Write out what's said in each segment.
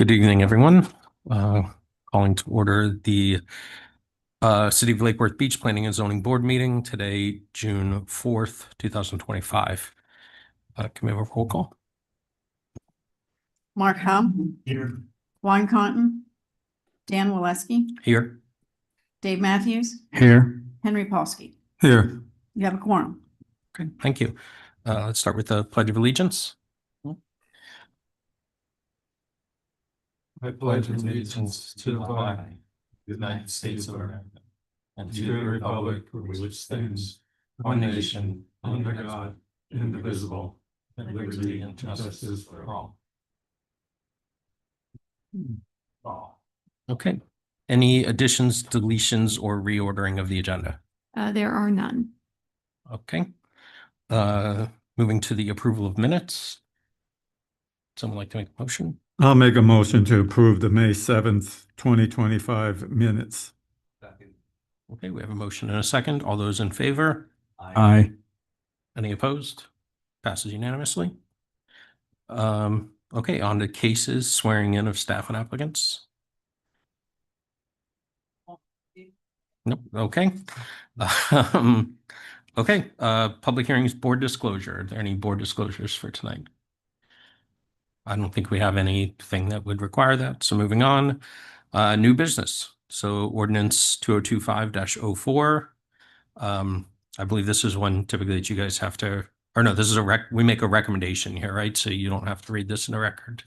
Good evening, everyone. Calling to order the City of Lake Worth Beach Planning and Zoning Board meeting today, June 4th, 2025. Can we have a roll call? Mark Hum. Here. Juan Cotton. Dan Waleski. Here. Dave Matthews. Here. Henry Polsky. Here. You have a quorum. Okay, thank you. Let's start with the Pledge of Allegiance. I pledge allegiance to the flag of the United States of America and to the republic for which stands one nation under God, indivisible, with liberty and justice for all. Okay. Any additions, deletions, or reordering of the agenda? There are none. Okay. Moving to the approval of minutes. Someone like to make a motion? I'll make a motion to approve the May 7th, 2025 minutes. Okay, we have a motion and a second. All those in favor? Aye. Any opposed? Passes unanimously. Okay, on to cases, swearing in of staff and applicants. Nope, okay. Okay, public hearings, board disclosure. Are there any board disclosures for tonight? I don't think we have anything that would require that. So moving on, new business. So ordinance 2025-04. I believe this is one typically that you guys have to, or no, this is we make a recommendation here, right? So you don't have to read this in the record.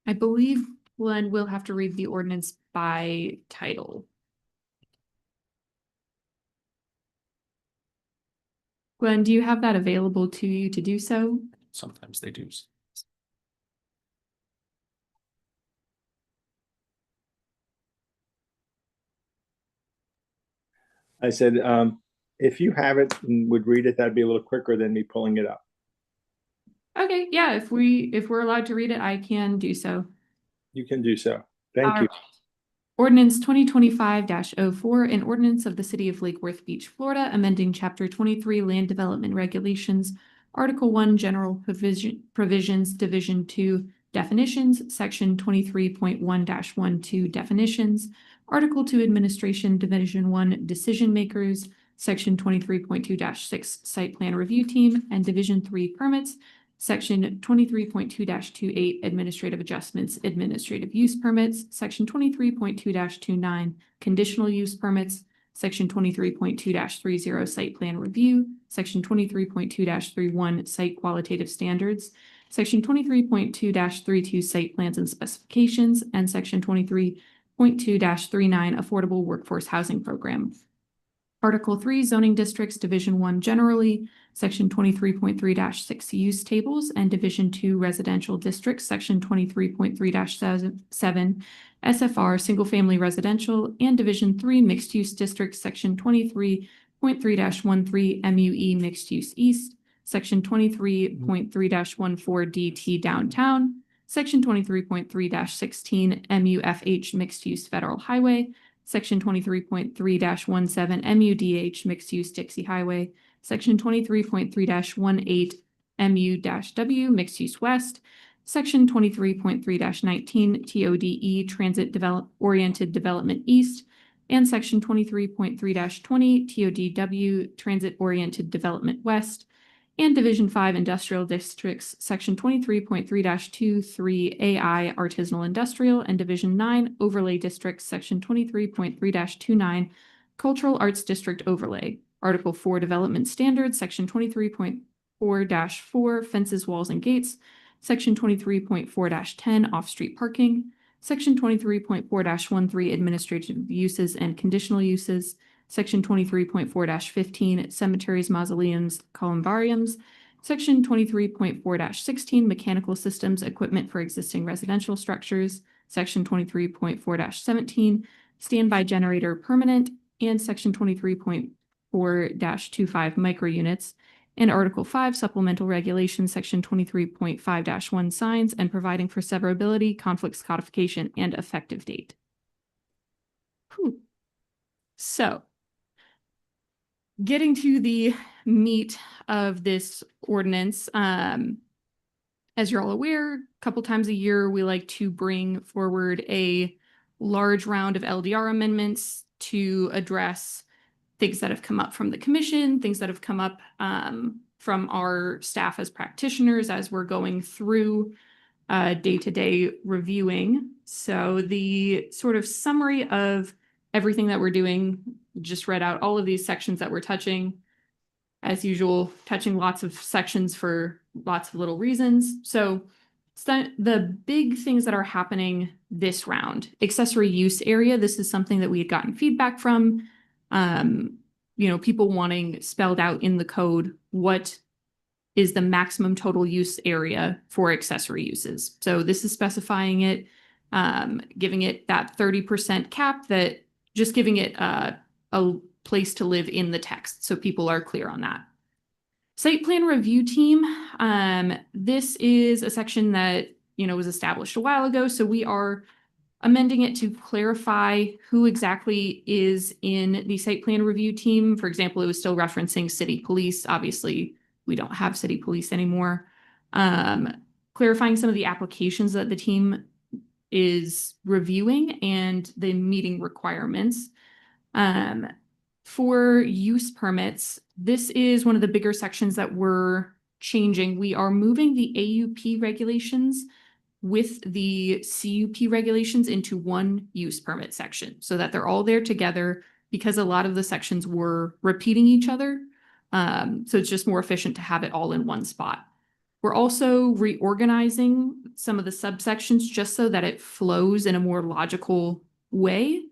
I believe Glenn will have to read the ordinance by title. Glenn, do you have that available to you to do so? Sometimes they do. I said, if you have it and would read it, that'd be a little quicker than me pulling it up. Okay, yeah, if we're allowed to read it, I can do so. You can do so. Thank you. Ordinance 2025-04, an ordinance of the City of Lake Worth Beach, Florida, amending Chapter 23 Land Development Regulations, Article 1 General Provisions, Division 2 Definitions, Section 23.1-12 Definitions, Article 2 Administration, Division 1 Decision Makers, Section 23.2-6 Site Plan Review Team, and Division 3 Permits, Section 23.2-28 Administrative Adjustments, Administrative Use Permits, Section 23.2-29 Conditional Use Permits, Section 23.2-30 Site Plan Review, Section 23.2-31 Site Qualitative Standards, Section 23.2-32 Site Plans and Specifications, and Section 23.2-39 Affordable Workforce Housing Program. Article 3 Zoning Districts, Division 1 generally, Section 23.3-6 Use Tables, and Division 2 Residential Districts, Section 23.3-7 SFR Single Family Residential, and Division 3 Mixed Use Districts, Section 23.3-13 MUE Mixed Use East, Section 23.3-14 DT Downtown, Section 23.3-16 MUFH Mixed Use Federal Highway, Section 23.3-17 MUDH Mixed Use Dixie Highway, Section 23.3-18 MU-W Mixed Use West, Section 23.3-19 TODE Transit Oriented Development East, and Section 23.3-20 TODW Transit Oriented Development West, and Division 5 Industrial Districts, Section 23.3-23 AI Artisanal Industrial, and Division 9 Overlay Districts, Section 23.3-29 Cultural Arts District Overlay. Article 4 Development Standards, Section 23.4-4 Fences, Walls, and Gates, Section 23.4-10 Off-Street Parking, Section 23.4-13 Administrative Uses and Conditional Uses, Section 23.4-15 Cemeteries, Mausoleums, Columbariums, Section 23.4-16 Mechanical Systems, Equipment for Existing Residential Structures, Section 23.4-17 Standby Generator Permanent, and Section 23.4-25 Micro Units, and Article 5 Supplemental Regulations, Section 23.5-1 Signs, and providing for severability, conflicts, codification, and effective date. So, getting to the meat of this ordinance, As you're all aware, a couple times a year, we like to bring forward a large round of LDR amendments to address things that have come up from the commission, things that have come up from our staff as practitioners as we're going through day-to-day reviewing. So the sort of summary of everything that we're doing, just read out all of these sections that we're touching. As usual, touching lots of sections for lots of little reasons. So the big things that are happening this round, accessory use area, this is something that we had gotten feedback from, people wanting spelled out in the code what is the maximum total use area for accessory uses. So this is specifying it, giving it that 30% cap, that just giving it a place to live in the text so people are clear on that. Site plan review team. This is a section that, was established a while ago. So we are amending it to clarify who exactly is in the site plan review team. For example, it was still referencing city police. Obviously, we don't have city police anymore. Clarifying some of the applications that the team is reviewing and the meeting requirements. For use permits, this is one of the bigger sections that we're changing. We are moving the AUP regulations with the CUP regulations into one use permit section so that they're all there together, because a lot of the sections were repeating each other. So it's just more efficient to have it all in one spot. We're also reorganizing some of the subsections just so that it flows in a more logical way.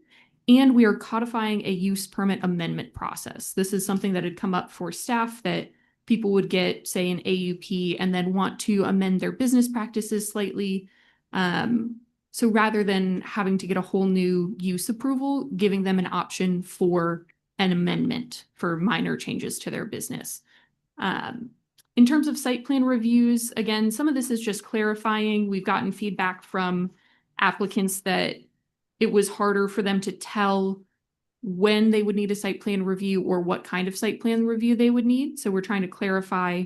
And we are codifying a use permit amendment process. This is something that had come up for staff, that people would get, say, an AUP and then want to amend their business practices slightly. So rather than having to get a whole new use approval, giving them an option for an amendment for minor changes to their business. In terms of site plan reviews, again, some of this is just clarifying. We've gotten feedback from applicants that it was harder for them to tell when they would need a site plan review or what kind of site plan review they would need. So we're trying to clarify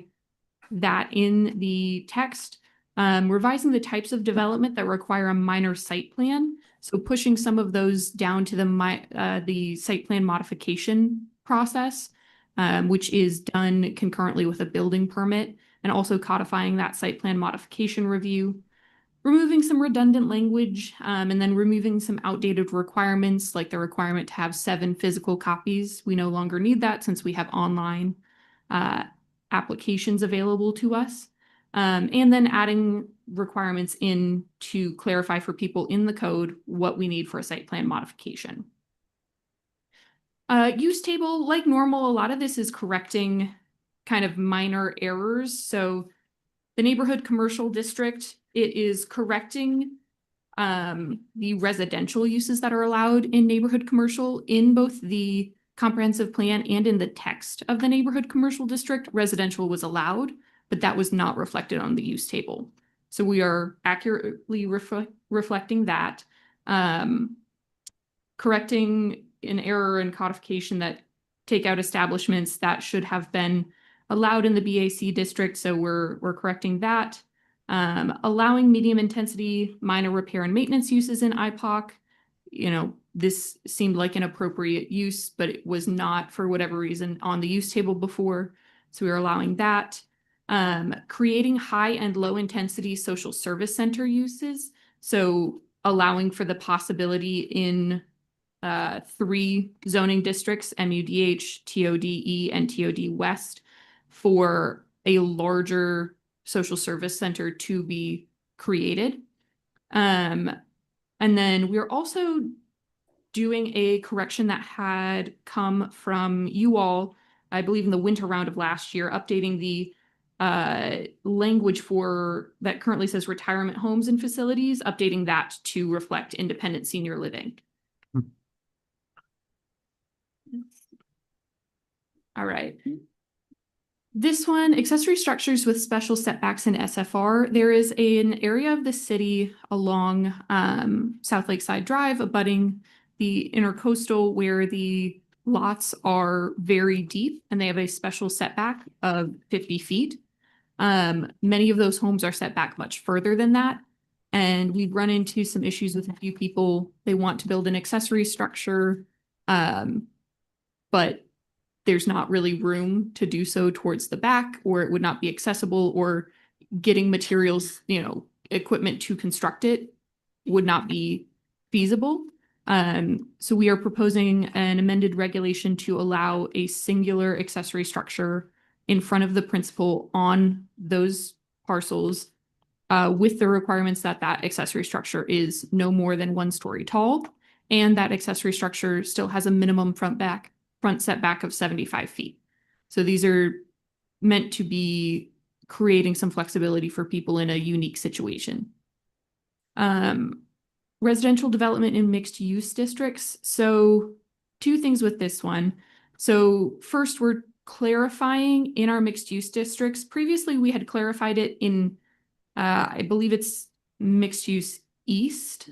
that in the text. Revising the types of development that require a minor site plan. So pushing some of those down to the site plan modification process, which is done concurrently with a building permit, and also codifying that site plan modification review. Removing some redundant language, and then removing some outdated requirements, like the requirement to have 7 physical copies. We no longer need that since we have online applications available to us. And then adding requirements in to clarify for people in the code what we need for a site plan modification. Use table, like normal, a lot of this is correcting kind of minor errors. So the neighborhood commercial district, it is correcting the residential uses that are allowed in neighborhood commercial in both the comprehensive plan and in the text of the neighborhood commercial district. Residential was allowed, but that was not reflected on the use table. So we are accurately reflecting that, correcting an error in codification that take out establishments that should have been allowed in the BAC district. So we're correcting that. Allowing medium intensity minor repair and maintenance uses in IPOC. This seemed like an appropriate use, but it was not, for whatever reason, on the use table before. So we are allowing that. Creating high and low intensity social service center uses. So allowing for the possibility in 3 zoning districts, MUDH, TODE, and TOD West, for a larger social service center to be created. And then we're also doing a correction that had come from you all, I believe in the winter round of last year, updating the language for that currently says retirement homes and facilities, updating that to reflect independent senior living. All right. This one, accessory structures with special setbacks in SFR. There is an area of the city along South Lakeside Drive abutting the intercoastal where the lots are very deep and they have a special setback of 50 feet. Many of those homes are set back much further than that. And we've run into some issues with a few people. They want to build an accessory structure, but there's not really room to do so towards the back, or it would not be accessible, or getting materials, equipment to construct it would not be feasible. So we are proposing an amended regulation to allow a singular accessory structure in front of the principal on those parcels, with the requirements that that accessory structure is no more than 1 story tall, and that accessory structure still has a minimum front setback of 75 feet. So these are meant to be creating some flexibility for people in a unique situation. Residential development in mixed use districts. So 2 things with this one. So first, we're clarifying in our mixed use districts. Previously, we had clarified it in, I believe it's mixed use east.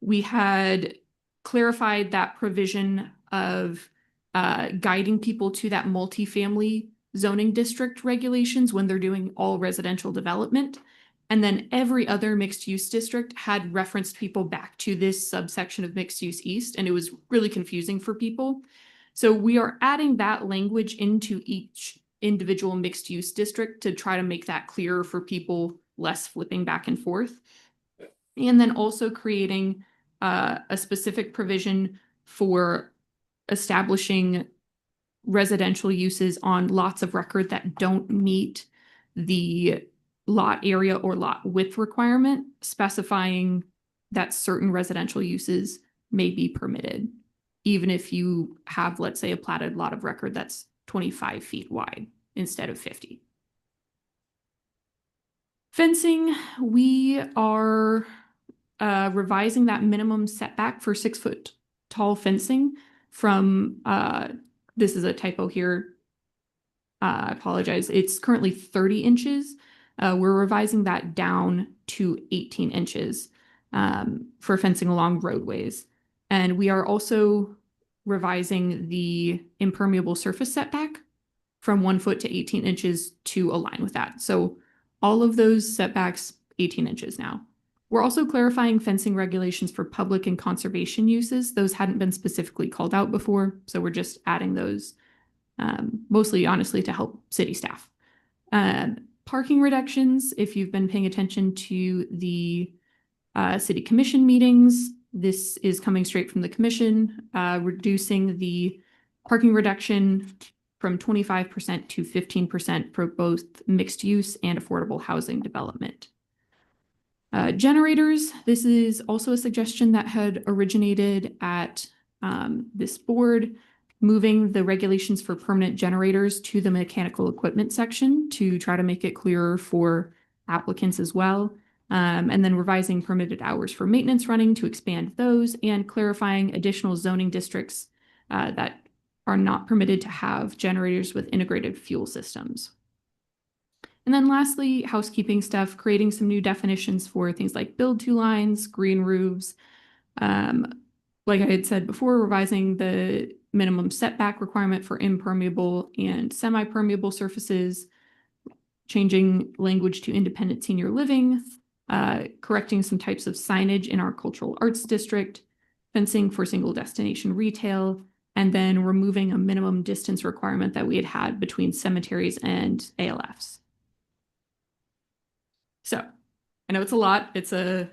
We had clarified that provision of guiding people to that multifamily zoning district regulations when they're doing all residential development. And then every other mixed use district had referenced people back to this subsection of mixed use east, and it was really confusing for people. So we are adding that language into each individual mixed use district to try to make that clearer for people, less flipping back and forth. And then also creating a specific provision for establishing residential uses on lots of record that don't meet the lot area or lot width requirement, specifying that certain residential uses may be permitted, even if you have, let's say, a platted lot of record that's 25 feet wide instead of 50. Fencing, we are revising that minimum setback for 6 foot tall fencing from, this is a typo here, I apologize, it's currently 30 inches. We're revising that down to 18 inches for fencing along roadways. And we are also revising the impermeable surface setback from 1 foot to 18 inches to align with that. So all of those setbacks, 18 inches now. We're also clarifying fencing regulations for public and conservation uses. Those hadn't been specifically called out before, so we're just adding those, mostly, honestly, to help city staff. Parking reductions, if you've been paying attention to the city commission meetings, this is coming straight from the commission, reducing the parking reduction from 25% to 15% for both mixed use and affordable housing development. Generators, this is also a suggestion that had originated at this board, moving the regulations for permanent generators to the mechanical equipment section to try to make it clearer for applicants as well. And then revising permitted hours for maintenance running to expand those, and clarifying additional zoning districts that are not permitted to have generators with integrated fuel systems. And then lastly, housekeeping stuff, creating some new definitions for things like build to lines, green roofs. Like I had said before, revising the minimum setback requirement for impermeable and semi-permeable surfaces, changing language to independent senior living, correcting some types of signage in our cultural arts district, fencing for single destination retail, and then removing a minimum distance requirement that we had between cemeteries and ALFs. So I know it's a lot. It's a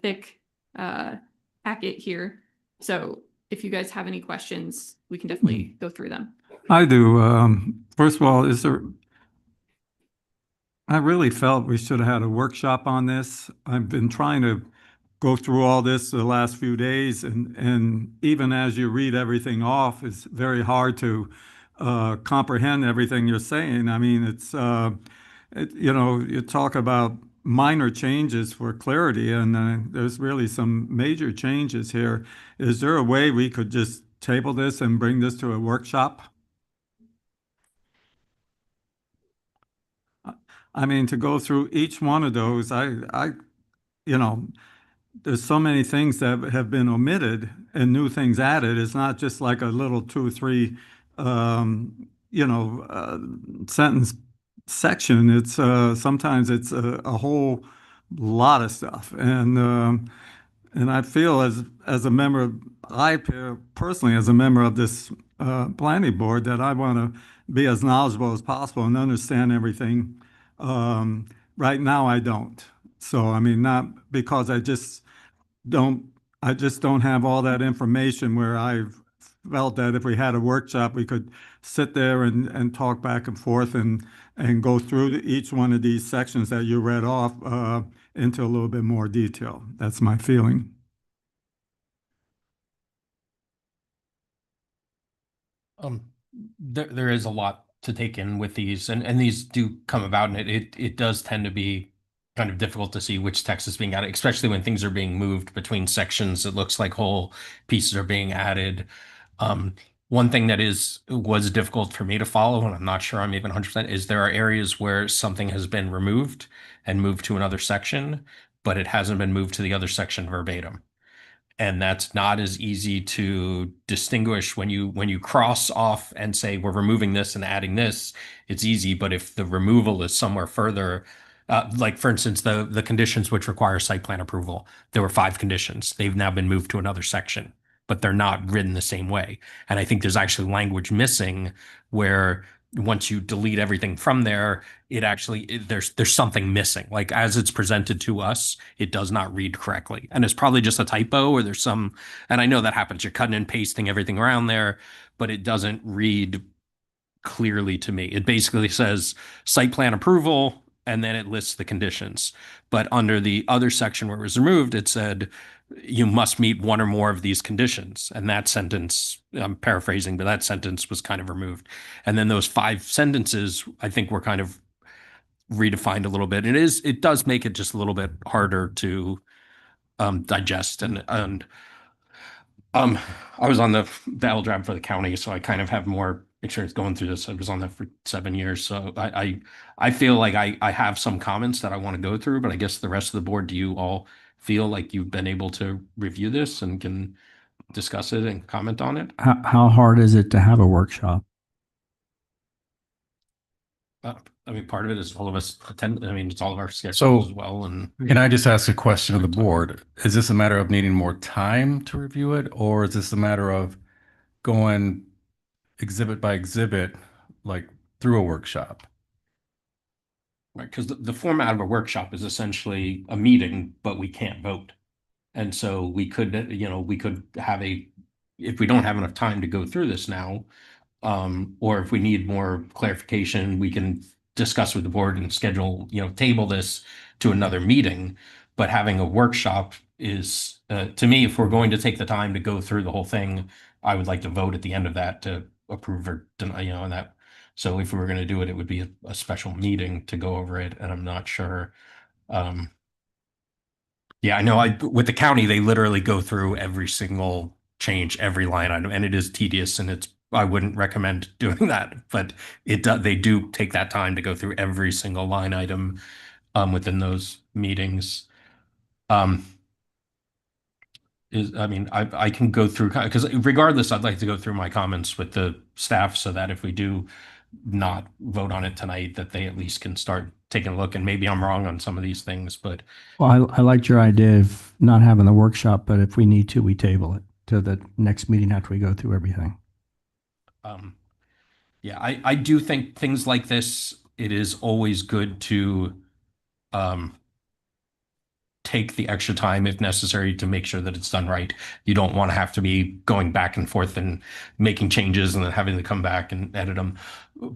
thick packet here. So if you guys have any questions, we can definitely go through them. I do. First of all, I really felt we should have had a workshop on this. I've been trying to go through all this the last few days, and even as you read everything off, it's very hard to comprehend everything you're saying. I mean, you talk about minor changes for clarity, and there's really some major changes here. Is there a way we could just table this and bring this to a workshop? I mean, to go through each one of those, there's so many things that have been omitted and new things added. It's not just like a little 2 or 3 sentence section. It's sometimes it's a whole lot of stuff, and I feel as a member of, personally as a member of this planning board, that I want to be as knowledgeable as possible and understand everything. Right now, I don't. So I mean, not because don't I just don't have all that information where I've felt that if we had a workshop, we could sit there and talk back and forth and go through each one of these sections that you read off into a little bit more detail. That's my feeling. There is a lot to take in with these, and these do come about, and it does tend to be kind of difficult to see which text is being added, especially when things are being moved between sections. It looks like whole pieces are being added. One thing that was difficult for me to follow, and I'm not sure I'm even 100%, is there are areas where something has been removed and moved to another section, but it hasn't been moved to the other section verbatim. And that's not as easy to distinguish when you cross off and say we're removing this and adding this. It's easy, but if the removal is somewhere further, like for instance, the conditions which require site plan approval, there were 5 conditions. They've now been moved to another section, but they're not written the same way. And I think there's actually language missing where once you delete everything from there, there's something missing. Like as it's presented to us, it does not read correctly. And it's probably just a typo or there's some, and I know that happens. You're cutting and pasting everything around there, but it doesn't read clearly to me. It basically says site plan approval and then it lists the conditions. But under the other section where it was removed, it said you must meet one or more of these conditions. And that sentence, I'm paraphrasing, but that sentence was kind of removed. And then those 5 sentences, I think, were kind of redefined a little bit. It does make it just a little bit harder to digest. And I was on the battle drive for the county, so I kind of have more experience going through this. I was on that for 7 years, so I feel like I have some comments that I want to go through, but I guess the rest of the board, do you all feel like you've been able to review this and can discuss it and comment on it? How hard is it to have a workshop? I mean, part of it is all of us attend. I mean, it's all of our schedules as well. And Can I just ask a question of the board? Is this a matter of needing more time to review it, or is this a matter of going exhibit by exhibit, like through a workshop? right, because the format of a workshop is essentially a meeting, but we can't vote. And so we could have if we don't have enough time to go through this now, or if we need more clarification, we can discuss with the board and schedule, table this to another meeting. But having a workshop is, to me, if we're going to take the time to go through the whole thing, I would like to vote at the end of that to approve or deny, and that. So if we were going to do it, it would be a special meeting to go over it. And I'm not sure. Yeah, I know with the county, they literally go through every single change, every line item, and it is tedious and I wouldn't recommend doing that, but they do take that time to go through every single line item within those meetings. I mean, I can go through, because regardless, I'd like to go through my comments with the staff so that if we do not vote on it tonight, that they at least can start taking a look. And maybe I'm wrong on some of these things, but Well, I liked your idea of not having the workshop, but if we need to, we table it to the next meeting after we go through everything. yeah, I do think things like this, it is always good to take the extra time if necessary to make sure that it's done right. You don't want to have to be going back and forth and making changes and then having to come back and edit them.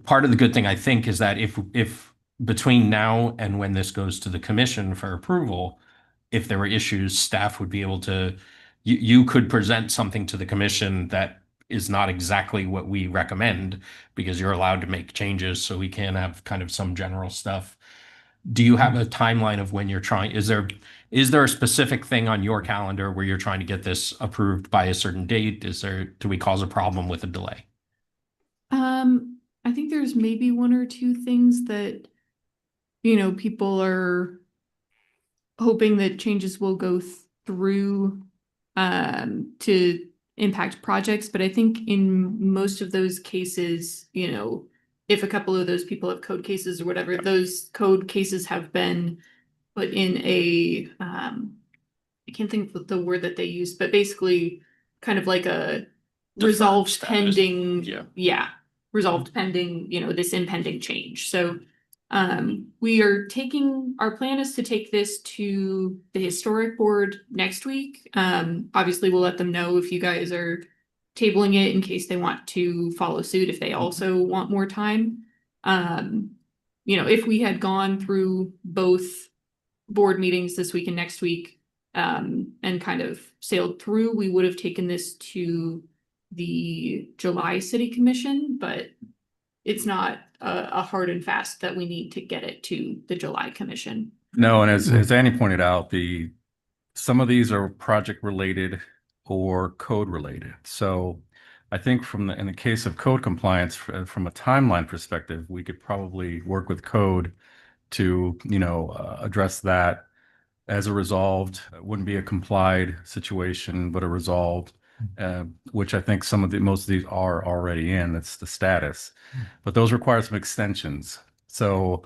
Part of the good thing, I think, is that if between now and when this goes to the commission for approval, if there were issues, staff would be able to, you could present something to the commission that is not exactly what we recommend because you're allowed to make changes. So we can have kind of some general stuff. Do you have a timeline of when you're trying? Is there a specific thing on your calendar where you're trying to get this approved by a certain date? Do we cause a problem with a delay? I think there's maybe 1 or 2 things that, people are hoping that changes will go through to impact projects. But I think in most of those cases, if a couple of those people have code cases or whatever, those code cases have been put in a, I can't think of the word that they use, but basically kind of like a Deferred resolved status. pending, Yeah. resolved pending, this impending change. So we are taking, our plan is to take this to the historic board next week. Obviously we'll let them know if you guys are tabling it in case they want to follow suit, if they also want more time. If we had gone through both board meetings this week and next week, and kind of sailed through, we would have taken this to the July City Commission, but it's not a hard and fast that we need to get it to the July Commission. No, and as Annie pointed out, some of these are project related or code related. So I think in the case of code compliance, from a timeline perspective, we could probably work with code to, address that as a resolved. It wouldn't be a complied situation, but a resolved, which I think most of these are already in. That's the status, but those require some extensions. So,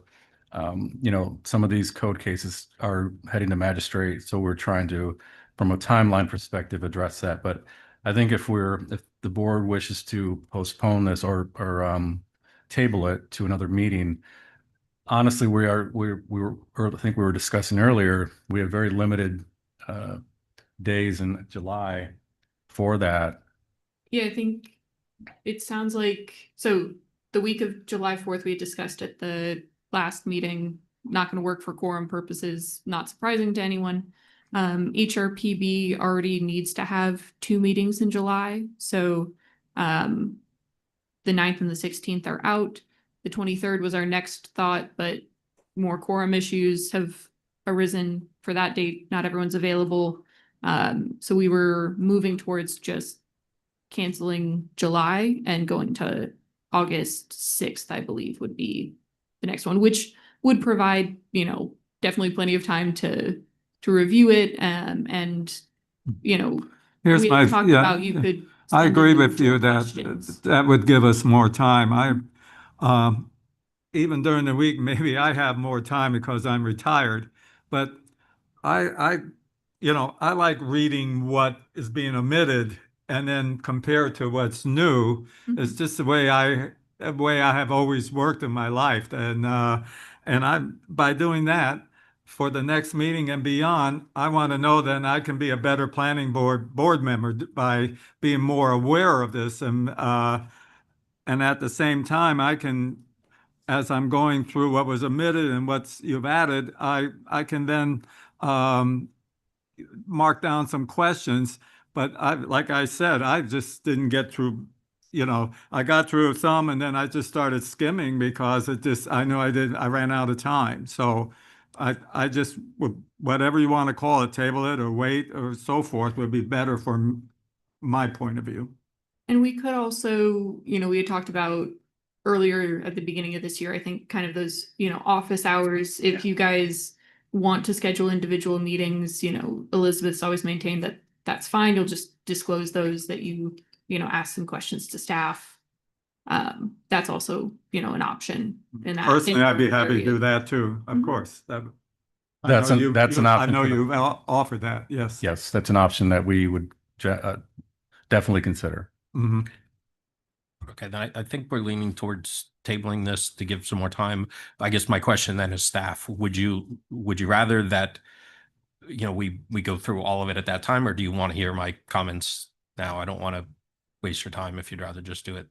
some of these code cases are heading to magistrate. So we're trying to, from a timeline perspective, address that. But I think if the board wishes to postpone this or table it to another meeting, honestly, I think we were discussing earlier, we have very limited days in July for that. Yeah, I think it sounds like, so the week of July 4th, we had discussed at the last meeting, not going to work for quorum purposes, not surprising to anyone. HRPB already needs to have 2 meetings in July. So the 9th and the 16th are out. The 23rd was our next thought, but more quorum issues have arisen for that date. Not everyone's available. So we were moving towards just canceling July and going to August 6th, I believe, would be the next one, which would provide, definitely plenty of time to review it. And, Here's we my, had talked yeah, about you could. I send agree in with you questions. that would give us more time. Even during the week, maybe I have more time because I'm retired, but I like reading what is being omitted and then compare to what's new. It's just the way I have always worked in my life. By doing that, for the next meeting and beyond, I want to know then I can be a better planning board member by being more aware of this. And at the same time, I can, as I'm going through what was omitted and what you've added, I can then mark down some questions. But like I said, I just didn't get through. I got through some and then I just started skimming because I know I ran out of time. So I just would, whatever you want to call it, table it or wait or so forth would be better from my point of view. And we could also, we had talked about earlier at the beginning of this year, I think kind of those, office hours, if you guys want to schedule individual meetings, Elizabeth's always maintained that that's fine. You'll just disclose those that you ask some questions to staff. That's also, an option in that. Personally, I'd be happy to period. do that too, of Mhm. course. That's an option. I know you've offered that, yes. Yes, that's an option that we would definitely consider. Mhm. Okay, then I think we're leaning towards tabling this to give some more time. I guess my question then is staff, would you rather that, we go through all of it at that time, or do you want to hear my comments now? I don't want to waste your time if you'd rather just do it.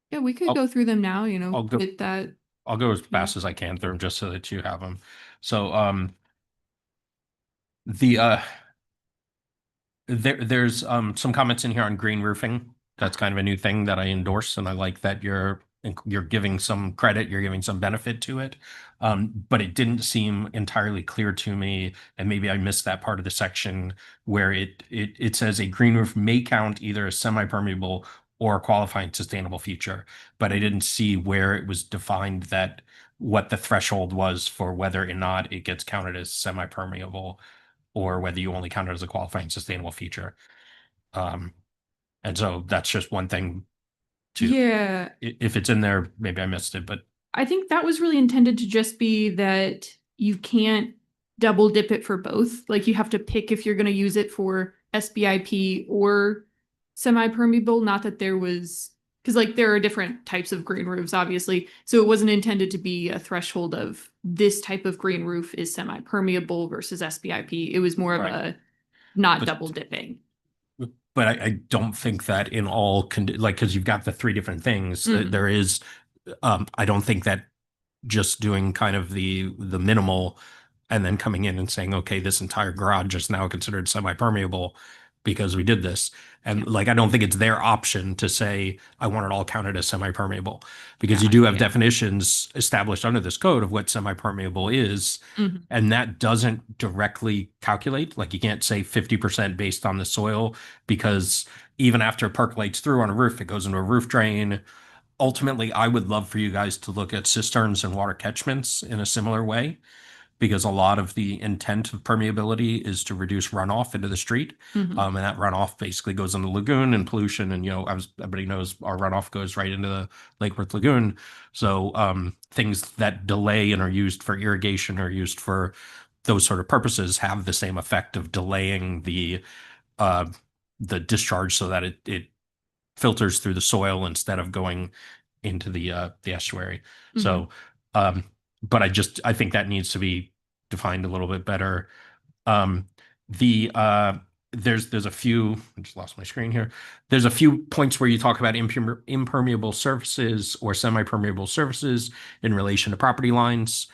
Yeah, we could I'll- go through them now, I'll go- with that. I'll go as fast as I can through them just so that you have them. So, there's some comments in here on green roofing. That's kind of a new thing that I endorse, and I like that you're giving some credit, you're giving some benefit to it. But it didn't seem entirely clear to me, and maybe I missed that part of the section where it says a green roof may count either as semi-permeable or a qualifying sustainable feature, but I didn't see where it was defined that what the threshold was for whether or not it gets counted as semi-permeable or whether you only count it as a qualifying sustainable feature. And so that's just one thing too. Yeah, If it's in there, maybe I missed it, but I think that was really intended to just be that you can't double dip it for both. Like you have to pick if you're going to use it for SBIP or semi-permeable. Not that there was, because like there are different types of green roofs, obviously. So it wasn't intended to be a threshold of this type of green roof is semi-permeable versus SBIP. It was more of Right. a not But- double dipping. but I don't think that in all like, because you've got the three different things, Mhm. there is, I don't think that just doing kind of the minimal and then coming in and saying, okay, this entire garage is now considered semi-permeable because we did this. And like, I don't think it's their option to say, I want it all counted as semi-permeable, because you do have Yeah. definitions established under this code of what semi-permeable is. Mhm. And that doesn't directly calculate, like you can't say 50% based on the soil, because even after it percolates through on a roof, it goes into a roof drain. Ultimately, I would love for you guys to look at cisterns and water catchments in a similar way, because a lot of the intent of permeability is to reduce runoff into the street. Mhm. And that runoff basically goes into the lagoon and pollution. And, everybody knows our runoff goes right into the Lake Worth Lagoon. So things that delay and are used for irrigation or used for those sort of purposes have the same effect of delaying uh, the discharge so that it filters through the soil instead of going into the estuary. So, but I think that needs to be defined a little bit better. The there's a few, I just lost my screen here. There's a few points where you talk about impermeable surfaces or semi-permeable surfaces in relation to property lines.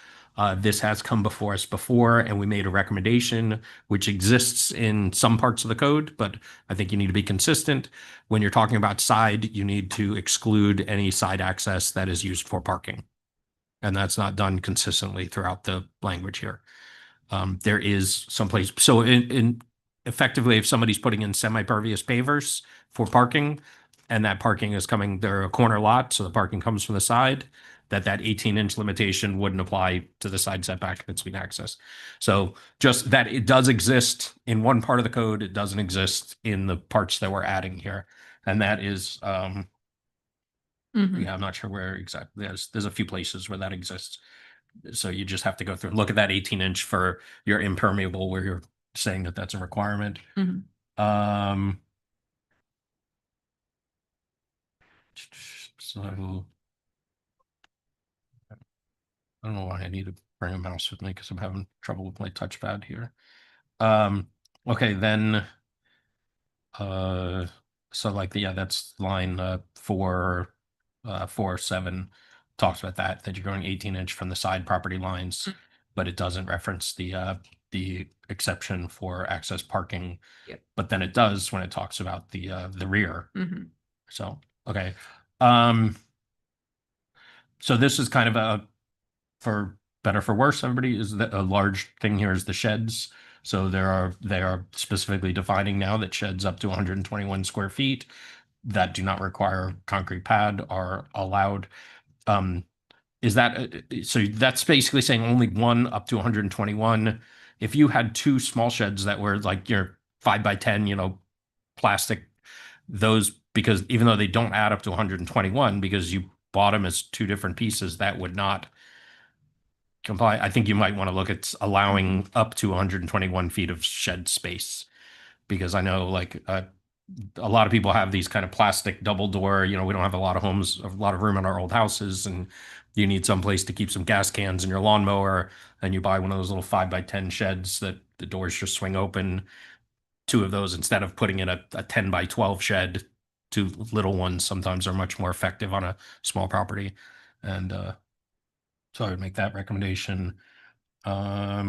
This has come before us before, and we made a recommendation which exists in some parts of the code, but I think you need to be consistent. When you're talking about side, you need to exclude any side access that is used for parking. And that's not done consistently throughout the language here. There is someplace, so in effectively, if somebody's putting in semi-pervious pavers for parking, and that parking is coming, they're a corner lot, so the parking comes from the side, that 18-inch limitation wouldn't apply to the side setback that's being accessed. So just that it does exist in one part of the code, it doesn't exist in the parts that we're adding here. And that is, Mhm. yeah, I'm not sure where exactly. There's a few places where that exists. So you just have to go through and look at that 18-inch for your impermeable where you're saying that that's a requirement. Mhm. So I don't know why I need to bring a mouse with me because I'm having trouble with my touchpad here. Okay, then so like that's line 447 talks about that you're going 18-inch from the side property lines, but it doesn't reference the exception for access parking. Yep. But then it does when it talks about the rear. Mhm. So okay. So this is kind of for better for worse, everybody, is that a large thing here is the sheds. So they are specifically defining now that sheds up to 121 square feet that do not require concrete pad are allowed. Is that so? That's basically saying only one up to 121. If you had two small sheds that were like your 5x10, plastic, those, because even though they don't add up to 121 because you bought them as two different pieces, that would not comply. I think you might want to look at allowing up to 121 feet of shed space, because I know like a lot of people have these kind of plastic double door, we don't have a lot of homes, a lot of room in our old houses, and you need some place to keep some gas cans in your lawnmower, and you buy one of those little 5x10 sheds that the doors just swing open. Two of those instead of putting in a 10x12 shed. Two little ones sometimes are much more effective on a small property. And so I would make that recommendation. Let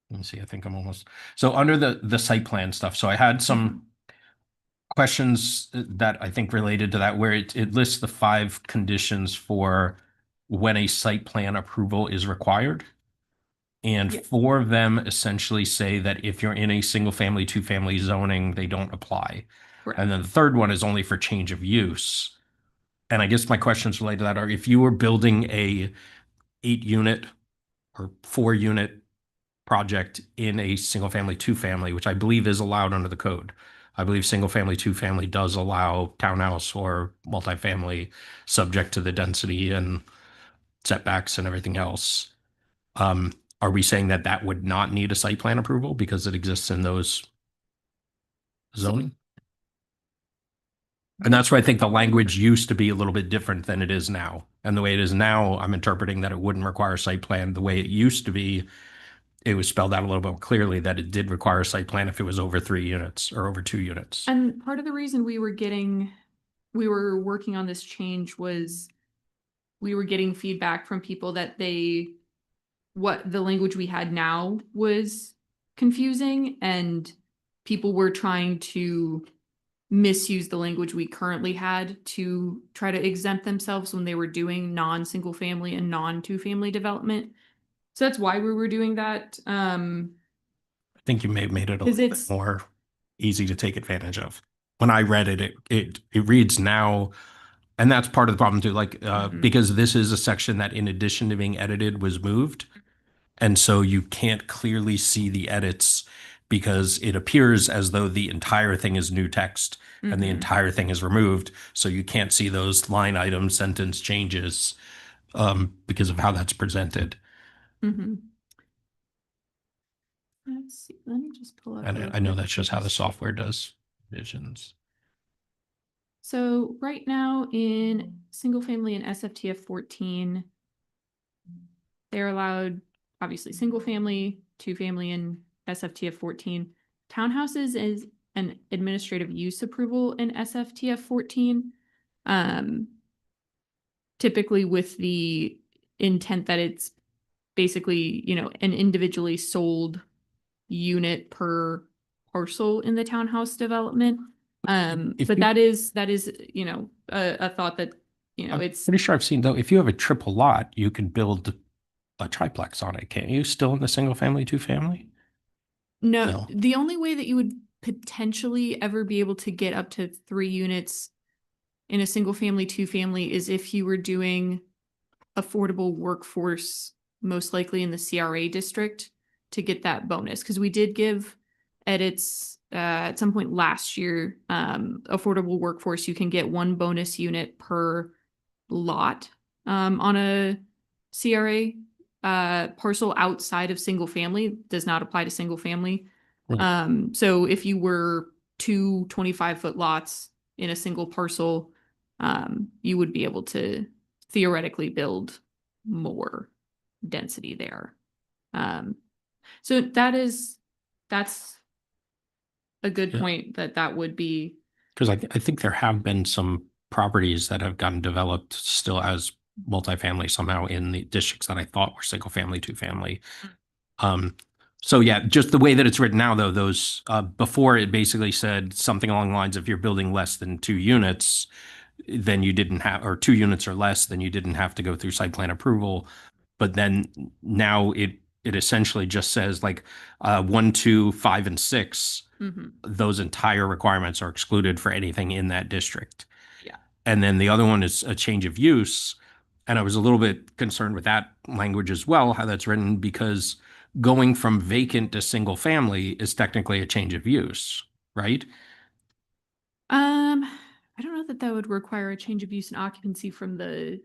me see, I think I'm almost, so under the site plan stuff, so I had some questions that I think related to that, where it lists the 5 conditions for when a site plan approval is required. And Yep. 4 of them essentially say that if you're in a single family, 2-family zoning, they don't apply. Correct. And then the third one is only for change of use. And I guess my questions related to that are, if you were building a 8-unit or 4-unit project in a single family, 2-family, which I believe is allowed under the code. I believe single family, two family does allow townhouse or multifamily subject to the density and setbacks and everything else. Are we saying that that would not need a site plan approval because it exists in those zoning? And that's where I think the language used to be a little bit different than it is now. And the way it is now, I'm interpreting that it wouldn't require a site plan. The way it used to be, it was spelled out a little bit more clearly that it did require a site plan if it was over 3 units or over 2 units. And part of the reason we were working on this change was we were getting feedback from people that what the language we had now was confusing, and people were trying to misuse the language we currently had to try to exempt themselves when they were doing non-single family and non-two family development. So that's why we were doing that. I think you may have made it a 'Cause little bit it's- more easy to take advantage of. When I read it, it reads now, and that's part of the problem too, like, because this is a section that in addition to being edited was moved. And so you can't clearly see the edits because it appears as though the entire thing is new text and the Mhm. entire thing is removed. So you can't see those line item sentence changes because of how that's presented. Mhm. Let's see, let me just pull up. And real I know quick that's just how the this. software does visions. So right now in single family and SFTF 14, they're allowed, obviously, single family, two family, and SFTF 14. Townhouses is an administrative use approval in SFTF 14. Typically with the intent that it's basically, an individually sold unit per parcel in the townhouse development. If But you- that is, a thought that, I'm it's. pretty sure I've seen though, if you have a triple lot, you can build a triplex on it, can't you? Still in the single family, two family? No, No. the only way that you would potentially ever be able to get up to 3 units in a single family, two family is if you were doing affordable workforce, most likely in the CRA district, to get that bonus. Because we did give edits at some point last year, affordable workforce, you can get 1 bonus unit per lot on a CRA parcel outside of single family. Does not apply to single family. Right. So if you were 2 25-foot lots in a single parcel, you would be able to theoretically build more density there. So that's a good Yeah. point that would be. Because I think there have been some properties that have gotten developed still as multifamily somehow in the districts that I thought were single family, two family. So yeah, just the way that it's written now, though, those before it basically said something along the lines of if you're building less than 2 units, then you didn't have, or 2 units or less, then you didn't have to go through site plan approval. But then now it essentially just says like 1, 2, 5, and 6. Mhm. Those entire requirements are excluded for anything in that district. Yeah. And then the other one is a change of use. And I was a little bit concerned with that language as well, how that's written, because going from vacant to single family is technically a change of use, right? I don't know that would require a change of use and occupancy from the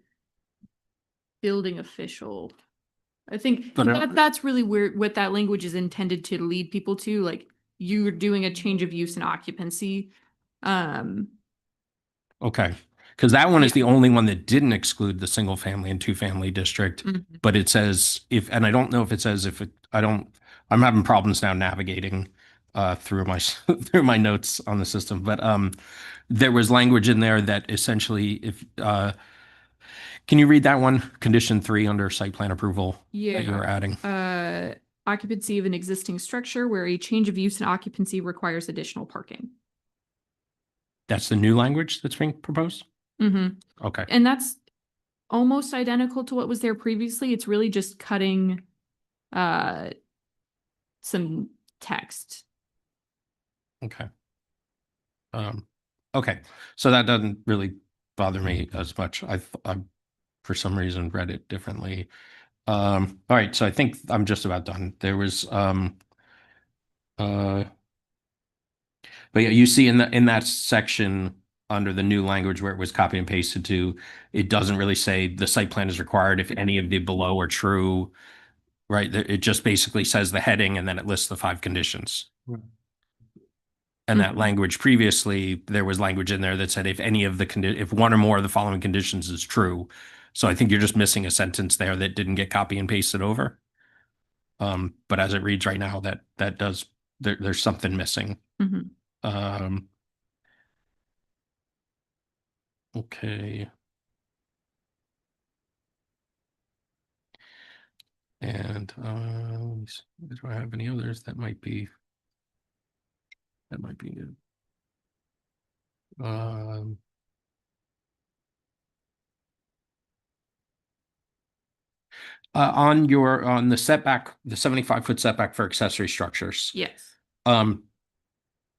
building official. I think But that's really where what that language is intended to lead people to, like you're doing a change of use and occupancy. okay, because that one is Yeah. the only one that didn't exclude the single family and two family district. Mhm. But it says if, and I don't know if it says if it, I'm having problems now navigating through my through my notes on the system. But there was language in there that essentially if can you read that one? Condition 3 under site plan approval that you Yeah. were adding. Occupancy of an existing structure where a change of use and occupancy requires additional parking. That's the new language that's being proposed? Mm-hmm. Okay. And that's almost identical to what was there previously. It's really just cutting some text. Okay. Okay. So that doesn't really bother me as much. I for some reason read it differently. All right. So I think I'm just about done. There was, there But yeah, you see in that section under the new language where it was copy and pasted to, it doesn't really say the site plan is required if any of the below are true, right? It just basically says the heading and then it lists the 5 conditions. And that Mhm. language previously, there was language in there that said if any of the if one or more of the following conditions is true. So I think you're just missing a sentence there that didn't get copy and pasted over. But as it reads right now, that does there's something missing. Mhm. Okay. And let me see, do I have any others that might be new? Um, on the setback, the 75-foot setback for accessory structures. Yes.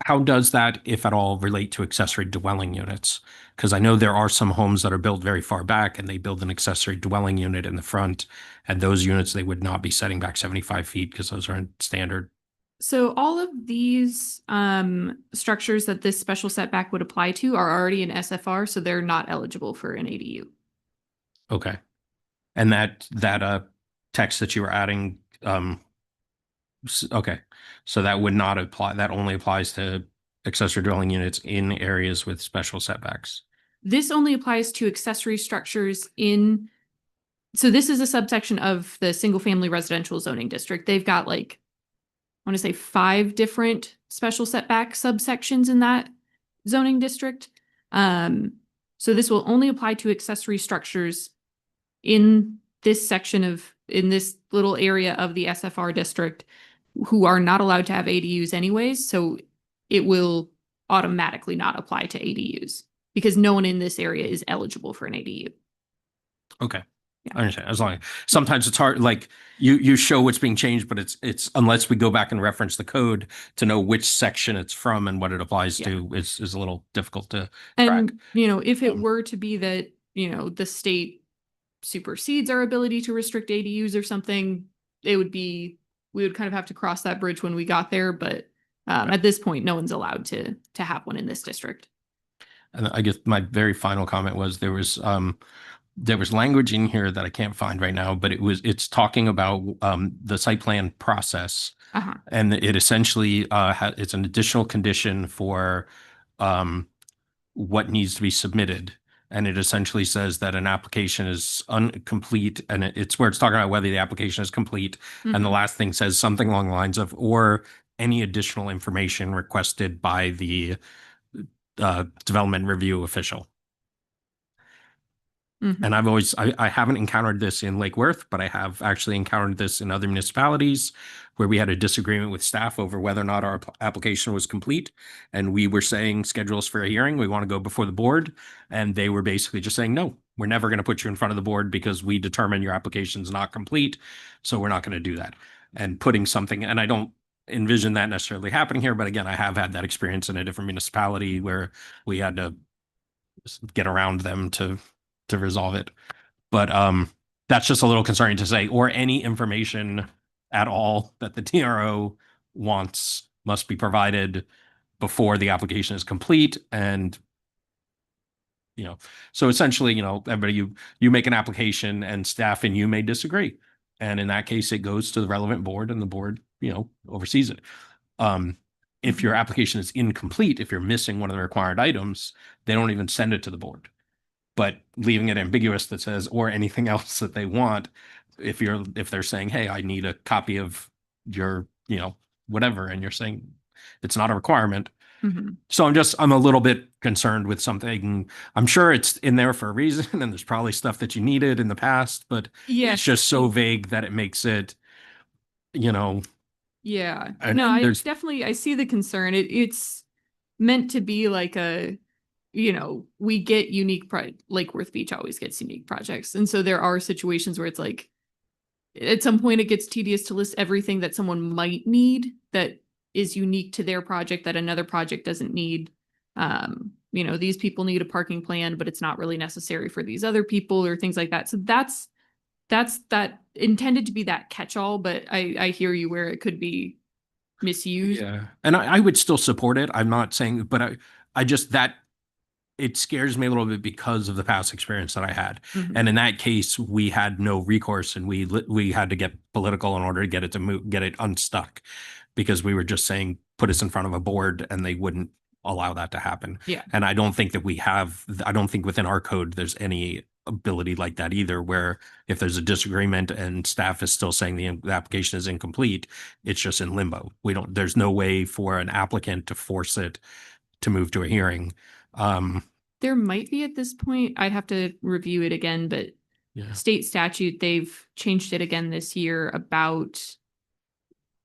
How does that, if at all, relate to accessory dwelling units? Because I know there are some homes that are built very far back and they build an accessory dwelling unit in the front, and those units they would not be setting back 75 feet because those aren't standard. So all of these structures that this special setback would apply to are already in SFR, so they're not eligible for an ADU. Okay. And that text that you were adding, okay. So that would not apply, that only applies to accessory dwelling units in areas with special setbacks. This only applies to accessory structures in, so this is a subsection of the single family residential zoning district. They've got like, I want to say 5 different special setback subsections in that zoning district. So this will only apply to accessory structures in this section in this little area of the SFR district who are not allowed to have ADUs anyways. So it will automatically not apply to ADUs because no one in this area is eligible for an ADU. Okay. Yeah. I understand. As long as sometimes it's hard, like you show what's being changed, but it's unless we go back and reference the code to know which section it's from and what it applies to is a little difficult to track. And, if it were to be that, the state supersedes our ability to restrict ADUs or something, we would kind of have to cross that bridge when we got there. But at this point, no one's allowed to have one in this district. And I guess my very final comment was there was language in here that I can't find right now, but it's talking about the site plan process. Uh-huh. And it essentially it's an additional condition for what needs to be submitted. And it essentially says that an application is incomplete, and it's where it's talking about whether the application is complete. And the Mhm. last thing says something along the lines of, or any additional information requested by the development review official. Mhm. And I haven't encountered this in Lake Worth, but I have actually encountered this in other municipalities where we had a disagreement with staff over whether or not our application was complete. And we were saying, schedule us for a hearing. We want to go before the board. And they were basically just saying, no, we're never going to put you in front of the board because we determine your application is not complete. So we're not going to do that. And putting something, and I don't envision that necessarily happening here. But again, I have had that experience in a different municipality where we had to get around them to resolve it. But that's just a little concerning to say, or any information at all that the TRO wants must be provided before the application is complete. And so essentially, everybody, you make an application and staff and you may disagree. And in that case, it goes to the relevant board and the board, oversees it. If your application is incomplete, if you're missing one of the required items, they don't even send it to the board. But leaving it ambiguous that says, or anything else that they want, if they're saying, hey, I need a copy of your, whatever, and you're saying it's not a requirement. Mhm. So I'm a little bit concerned with something. I'm sure it's in there for a reason, and there's probably stuff that you needed in the past, but Yes. it's just so vague that it makes it, Yeah. And No, there's- I see the concern. It's meant to be like we get Lake Worth Beach always gets unique projects. And so there are situations where it's like, at some point it gets tedious to list everything that someone might need that is unique to their project that another project doesn't need. These people need a parking plan, but it's not really necessary for these other people or things like that. So that's that intended to be that catch-all, but I hear you where it could be misused. Yeah, and I would still support it. I'm not saying, but I just that it scares me a little bit because of the past experience that I had. Mhm. And in that case, we had no recourse, and we had to get political in order to get it to move, get it unstuck, because we were just saying put us in front of a board, and they wouldn't allow that to happen. Yeah. And I don't think that I don't think within our code there's any ability like that either, where if there's a disagreement and staff is still saying the application is incomplete, it's just in limbo. There's no way for an applicant to force it to move to a hearing. There might be at this point, I'd have to review it again, but Yeah. state statute, they've changed it again this year about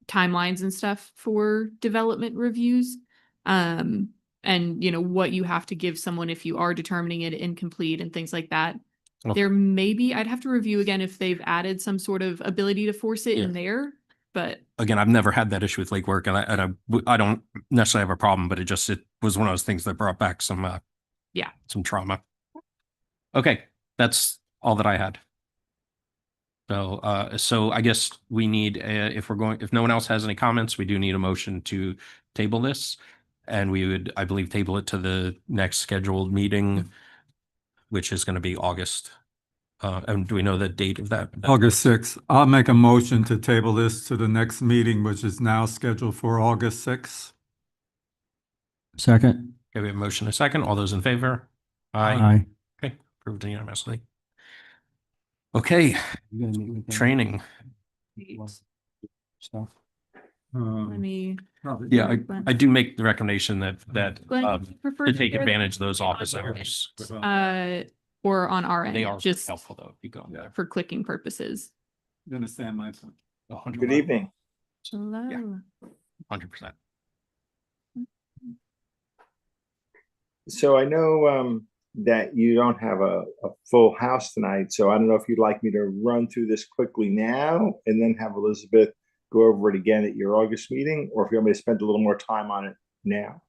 timelines and stuff for development reviews. And what you have to give someone if you are determining it incomplete and things like that. Oh. There may be, I'd have to review again if they've added some sort of ability to force it in Yeah. there, but Again, I've never had that issue with lake work, and I don't necessarily have a problem, but it was one of those things that brought back some trauma. Okay, that's all that I had. So I guess we need, if no one else has any comments, we do need a motion to table this. And we would, I believe, table it to the next scheduled meeting, which is going to be August. And do we know the date of that? August 6th. I'll make a motion to table this to the next meeting, which is now scheduled for August 6th. Second. Okay, we have a motion, a second. All those in favor? Aye. Okay, approved unanimously. Okay, training. Stuff. let me. Yeah, I do make the recommendation that Glenn, prefer to take share advantage of those office hours. or on our They end, are just helpful though, if you go there. for clicking purposes. You understand my point? Good evening. Hello. 100%. So I know that you don't have a full house tonight, so I don't know if you'd like me to run through this quickly now and then have Elizabeth go over it again at your August meeting, or if you want me to spend a little more time on it now.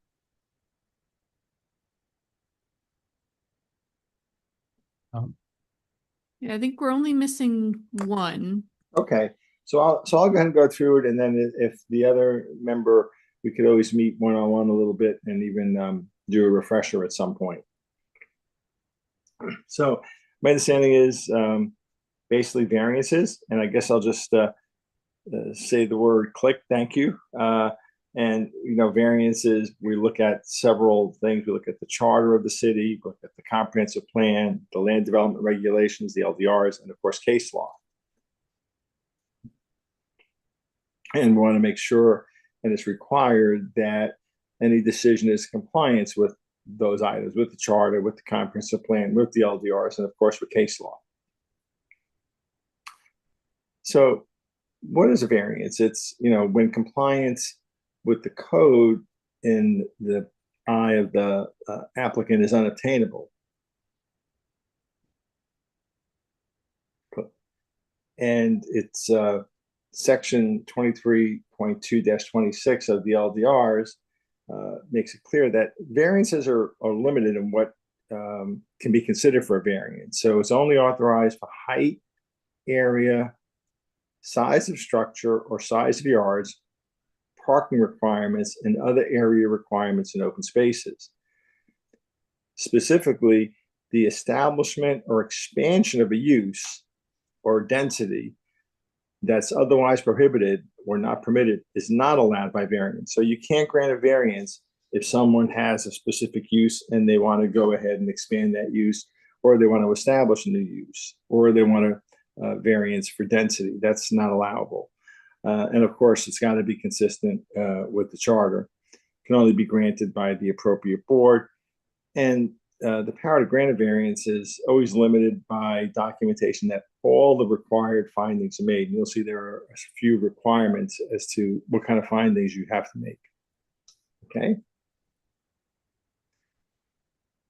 Yeah, I think we're only missing one. Okay, so I'll go ahead and go through it, and then if the other member, we could always meet one-on-one a little bit and even do a refresher at some point. So my understanding is basically variances, and I guess I'll just say the word click, thank you. And variances, we look at several things. We look at the charter of the city, look at the comprehensive plan, the land development regulations, the LDRs, and of course case law. And we want to make sure, and it's required, that any decision is in compliance with those items, with the charter, with the comprehensive plan, with the LDRs, and of course with case law. So what is a variance? It's, when compliance with the code in the eye of the applicant is unattainable. And it's section 23.2-26 of the LDRs makes it clear that variances are limited in what can be considered for a variance. So it's only authorized for height, area, size of structure or size of yards, parking requirements, and other area requirements in open spaces. Specifically, the establishment or expansion of a use or density that's otherwise prohibited or not permitted is not allowed by variance. So you can't grant a variance if someone has a specific use and they want to go ahead and expand that use, or they want to establish a new use, or they want to variance for density. That's not allowable. And of course, it's got to be consistent with the charter. It can only be granted by the appropriate board. And the power to grant a variance is always limited by documentation that all the required findings are made. And you'll see there are a few requirements as to what kind of findings you have to make. Okay.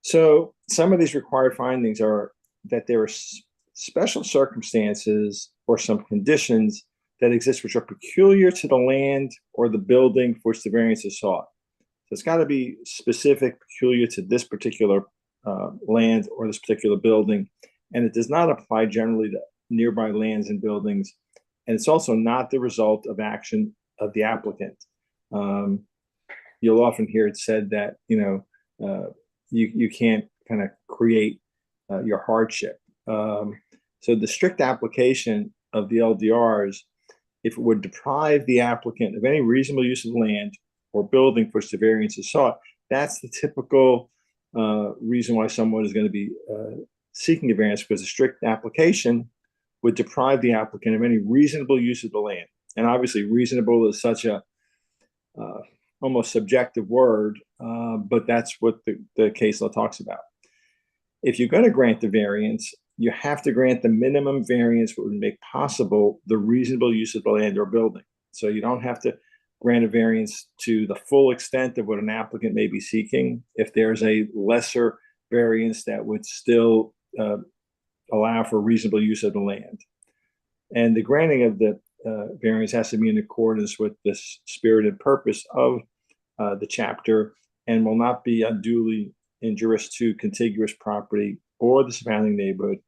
So some of these required findings are that there are special circumstances or some conditions that exist which are peculiar to the land or the building for which the variance is sought. So it's got to be specific, peculiar to this particular land or this particular building, and it does not apply generally to nearby lands and buildings. And it's also not the result of action of the applicant. You'll often hear it said that, you can't kind of create your hardship. So the strict application of the LDRs, if it would deprive the applicant of any reasonable use of land or building for which the variance is sought, that's the typical reason why someone is going to be seeking a variance, because a strict application would deprive the applicant of any reasonable use of the land. And obviously reasonable is such a almost subjective word, but that's what the case law talks about. If you're going to grant the variance, you have to grant the minimum variance that would make possible the reasonable use of the land or building. So you don't have to grant a variance to the full extent of what an applicant may be seeking if there's a lesser variance that would still allow for reasonable use of the land. And the granting of the variance has to be in accordance with the spirit and purpose of the chapter, and will not be unduly injurious to contiguous property or the surrounding neighborhood,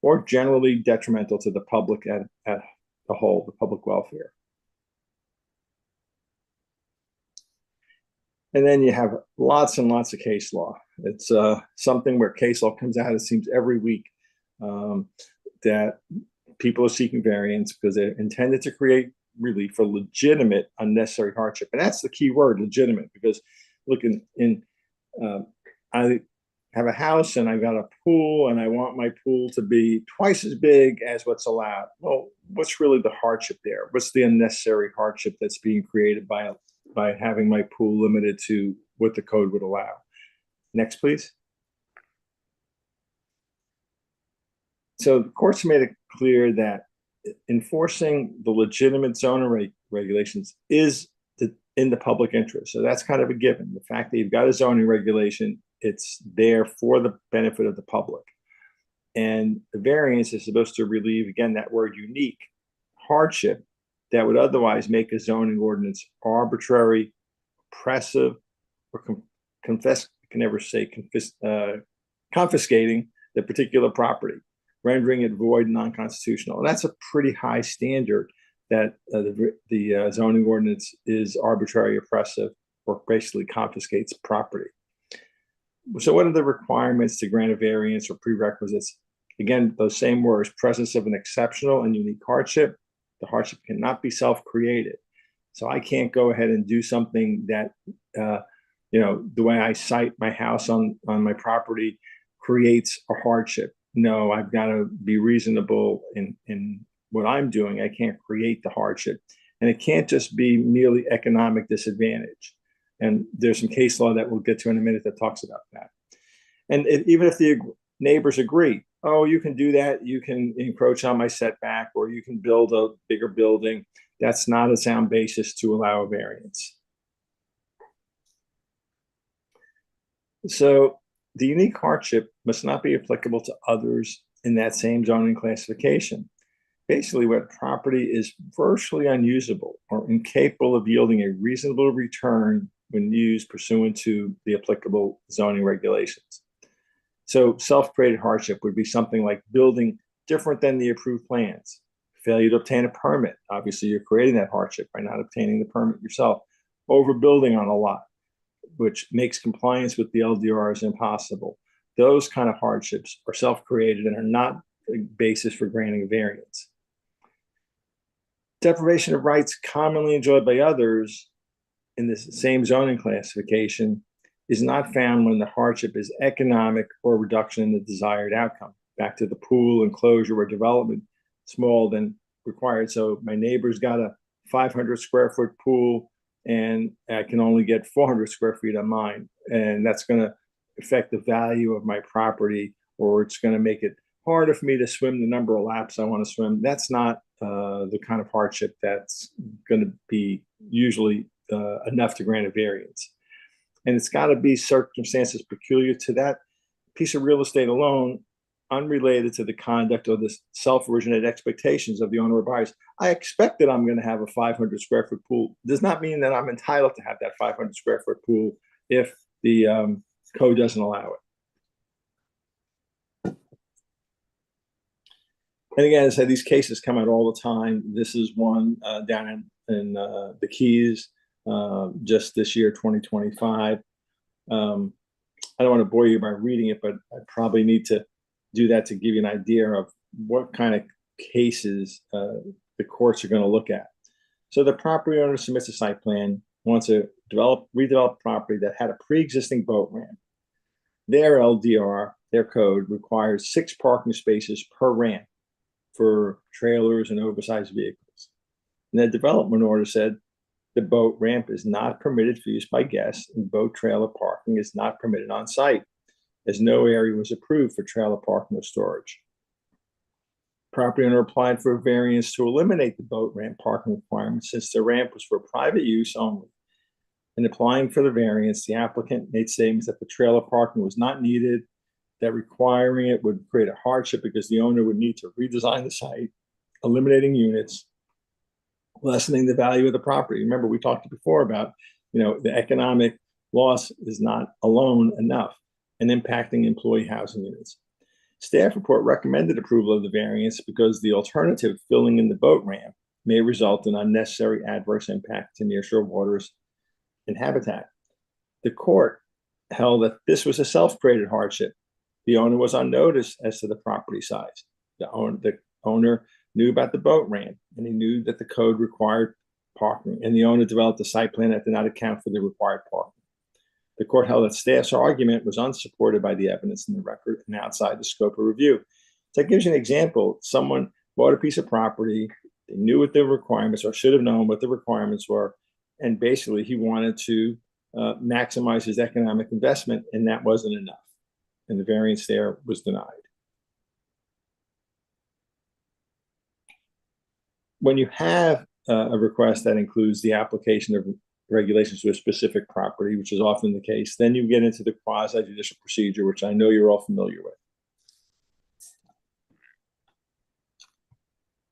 or generally detrimental to the public at the whole, the public welfare. And then you have lots and lots of case law. It's something where case law comes out, it seems, every week, that people are seeking variance because they're intended to create relief for legitimate unnecessary hardship. And that's the key word, legitimate, because look, I have a house and I've got a pool and I want my pool to be twice as big as what's allowed. Well, what's really the hardship there? What's the unnecessary hardship that's being created by having my pool limited to what the code would allow? Next, please. So the courts made it clear that enforcing the legitimate zoning regulations is in the public interest. So that's kind of a given. The fact that you've got a zoning regulation, it's there for the benefit of the public. And the variance is supposed to relieve, again, that word unique, hardship that would otherwise make a zoning ordinance arbitrary, oppressive, or confiscating the particular property, rendering it void and non-constitutional. And that's a pretty high standard, that the zoning ordinance is arbitrary, oppressive, or basically confiscates property. So what are the requirements to grant a variance or prerequisites? Again, those same words: presence of an exceptional and unique hardship. The hardship cannot be self-created. So I can't go ahead and do something that, the way I site my house on my property creates a hardship. No, I've got to be reasonable in what I'm doing. I can't create the hardship. And it can't just be merely economic disadvantage. And there's some case law that we'll get to in a minute that talks about that. And even if the neighbors agree, oh, you can do that, you can encroach on my setback, or you can build a bigger building, that's not a sound basis to allow a variance. So the unique hardship must not be applicable to others in that same zoning classification. Basically, where property is virtually unusable or incapable of yielding a reasonable return when used pursuant to the applicable zoning regulations. So self-created hardship would be something like building different than the approved plans, failure to obtain a permit. Obviously, you're creating that hardship by not obtaining the permit yourself, overbuilding on a lot, which makes compliance with the LDRs impossible. Those kind of hardships are self-created and are not a basis for granting a variance. Deprivation of rights commonly enjoyed by others in the same zoning classification is not found when the hardship is economic or reduction in the desired outcome. Back to the pool enclosure or development, smaller than required. So my neighbor's got a 500 square foot pool and I can only get 400 square feet on mine. And that's going to affect the value of my property, or it's going to make it harder for me to swim the number of laps I want to swim. That's not the kind of hardship that's going to be usually enough to grant a variance. And it's got to be circumstances peculiar to that piece of real estate alone, unrelated to the conduct or the self-originated expectations of the owner or buyers. I expect that I'm going to have a 500 square foot pool. Does not mean that I'm entitled to have that 500 square foot pool if the code doesn't allow it. And again, as I said, these cases come out all the time. This is one down in the Keys. just this year, 2025. I don't want to bore you by reading it, but I probably need to do that to give you an idea of what kind of cases the courts are going to look at. So the property owner submits a site plan, wants to redevelop property that had a pre-existing boat ramp. Their LDR, their code, requires 6 parking spaces per ramp for trailers and oversized vehicles. And the development order said the boat ramp is not permitted for use by guests, and boat trailer parking is not permitted on site, as no area was approved for trailer parking or storage. Property owner applied for a variance to eliminate the boat ramp parking requirement since the ramp was for private use only. In applying for the variance, the applicant made statements that the trailer parking was not needed, that requiring it would create a hardship because the owner would need to redesign the site, eliminating units, lessening the value of the property. Remember, we talked before about, the economic loss is not alone enough and impacting employee housing units. Staff report recommended approval of the variance because the alternative, filling in the boat ramp, may result in unnecessary adverse impact to nearshore waters and habitat. The court held that this was a self-created hardship. The owner was on notice as to the property size. The owner knew about the boat ramp, and he knew that the code required parking, and the owner developed a site plan that did not account for the required parking. The court held that staff's argument was unsupported by the evidence in the record and outside the scope of review. So that gives you an example. Someone bought a piece of property, they knew what the requirements or should have known what the requirements were, and basically he wanted to maximize his economic investment, and that wasn't enough. And the variance there was denied. When you have a request that includes the application of regulations to a specific property, which is often the case, then you get into the quasi-judicial procedure, which I know you're all familiar with.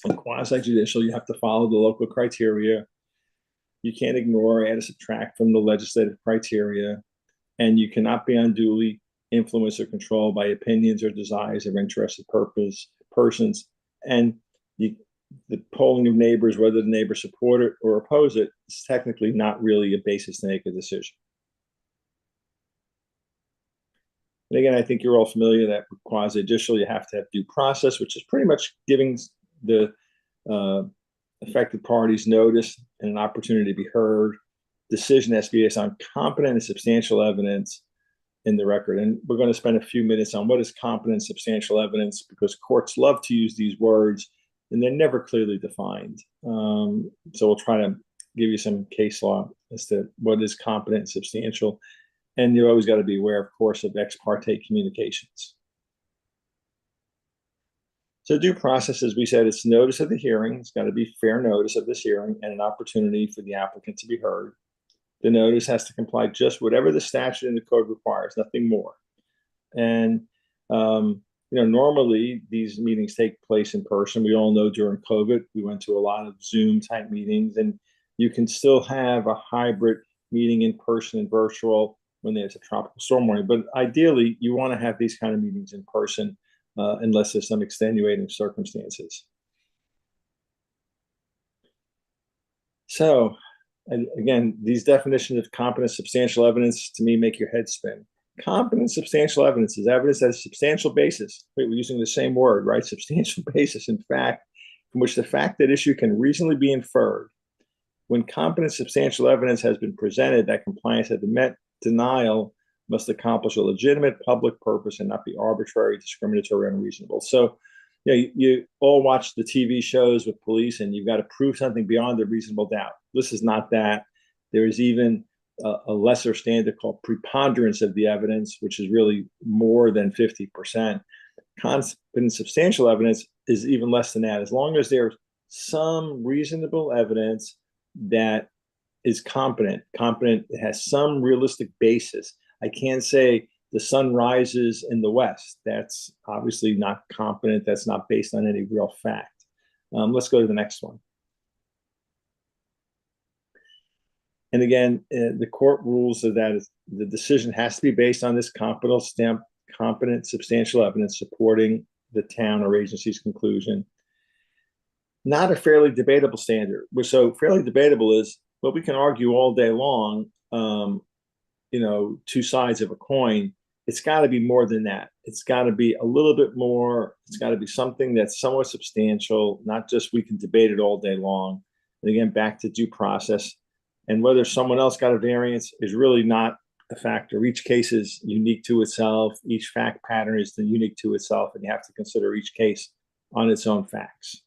In quasi-judicial, you have to follow the local criteria. You can't ignore, add, or subtract from the legislative criteria, and you cannot be unduly influenced or controlled by opinions or desires of interested persons. And the polling of neighbors, whether the neighbors support it or oppose it, is technically not really a basis to make a decision. And again, I think you're all familiar that with quasi-judicial, you have to have due process, which is pretty much giving the affected parties notice and an opportunity to be heard. Decision has to be based on competent and substantial evidence in the record. And we're going to spend a few minutes on what is competent and substantial evidence, because courts love to use these words and they're never clearly defined. So we'll try to give you some case law as to what is competent and substantial. And you always got to be aware, of course, of ex parte communications. So due process, as we said, it's notice of the hearing. It's got to be fair notice of this hearing and an opportunity for the applicant to be heard. The notice has to comply just whatever the statute and the code requires, nothing more. And normally these meetings take place in person. We all know during COVID, we went to a lot of Zoom type meetings, and you can still have a hybrid meeting in person and virtual when there's a tropical storm warning. But ideally, you want to have these kind of meetings in person unless there's some extenuating circumstances. So, and again, these definitions of competent substantial evidence to me make your head spin. Competent substantial evidence is evidence that has a substantial basis. Wait, we're using the same word, right? Substantial basis, in fact, from which the fact that issue can reasonably be inferred. When competent substantial evidence has been presented that compliance has been met, denial must accomplish a legitimate public purpose and not be arbitrary, discriminatory, or unreasonable. So, you all watch the TV shows with police, and you've got to prove something beyond a reasonable doubt. This is not that. There is even a lesser standard called preponderance of the evidence, which is really more than 50%. Competent substantial evidence is even less than that. As long as there's some reasonable evidence that is competent, it has some realistic basis. I can't say the sun rises in the west. That's obviously not competent. That's not based on any real fact. Let's go to the next one. And again, the court rules that the decision has to be based on this competent substantial evidence supporting the town or agency's conclusion. Not a fairly debatable standard. So fairly debatable is Well, we can argue all day long, two sides of a coin. It's got to be more than that. It's got to be a little bit more. It's got to be something that's somewhat substantial, not just we can debate it all day long. And again, back to due process. And whether someone else got a variance is really not a factor. Each case is unique to itself. Each fact pattern is unique to itself, and you have to consider each case on its own facts.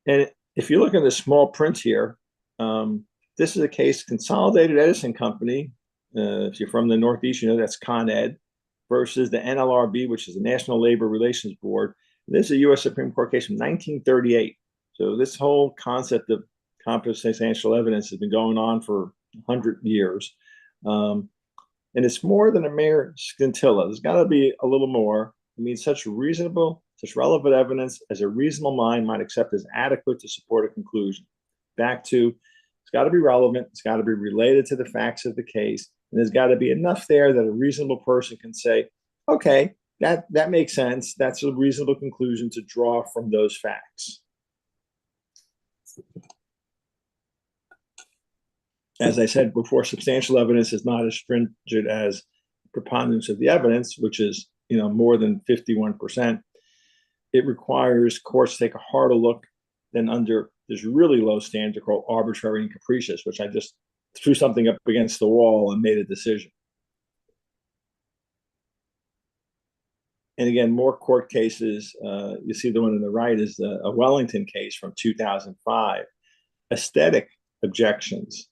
And if you look at the small print here, this is a case, Consolidated Edison Company. If you're from the Northeast, you know that's Con Ed, versus the NLRB, which is the National Labor Relations Board. And this is a U.S. Supreme Court case from 1938. So this whole concept of competent substantial evidence has been going on for 100 years. And it's more than a mere scintilla. There's got to be a little more. I mean, such relevant evidence as a reasonable mind might accept as adequate to support a conclusion. Back to, it's got to be relevant. It's got to be related to the facts of the case. And there's got to be enough there that a reasonable person can say, okay, that makes sense. That's a reasonable conclusion to draw from those facts. As I said before, substantial evidence is not as stringent as preponderance of the evidence, which is more than 51%. It requires courts to take a harder look than under this really low standard called arbitrary and capricious, which I just threw something up against the wall and made a decision. And again, more court cases. You see the one on the right is a Wellington case from 2005. Aesthetic objections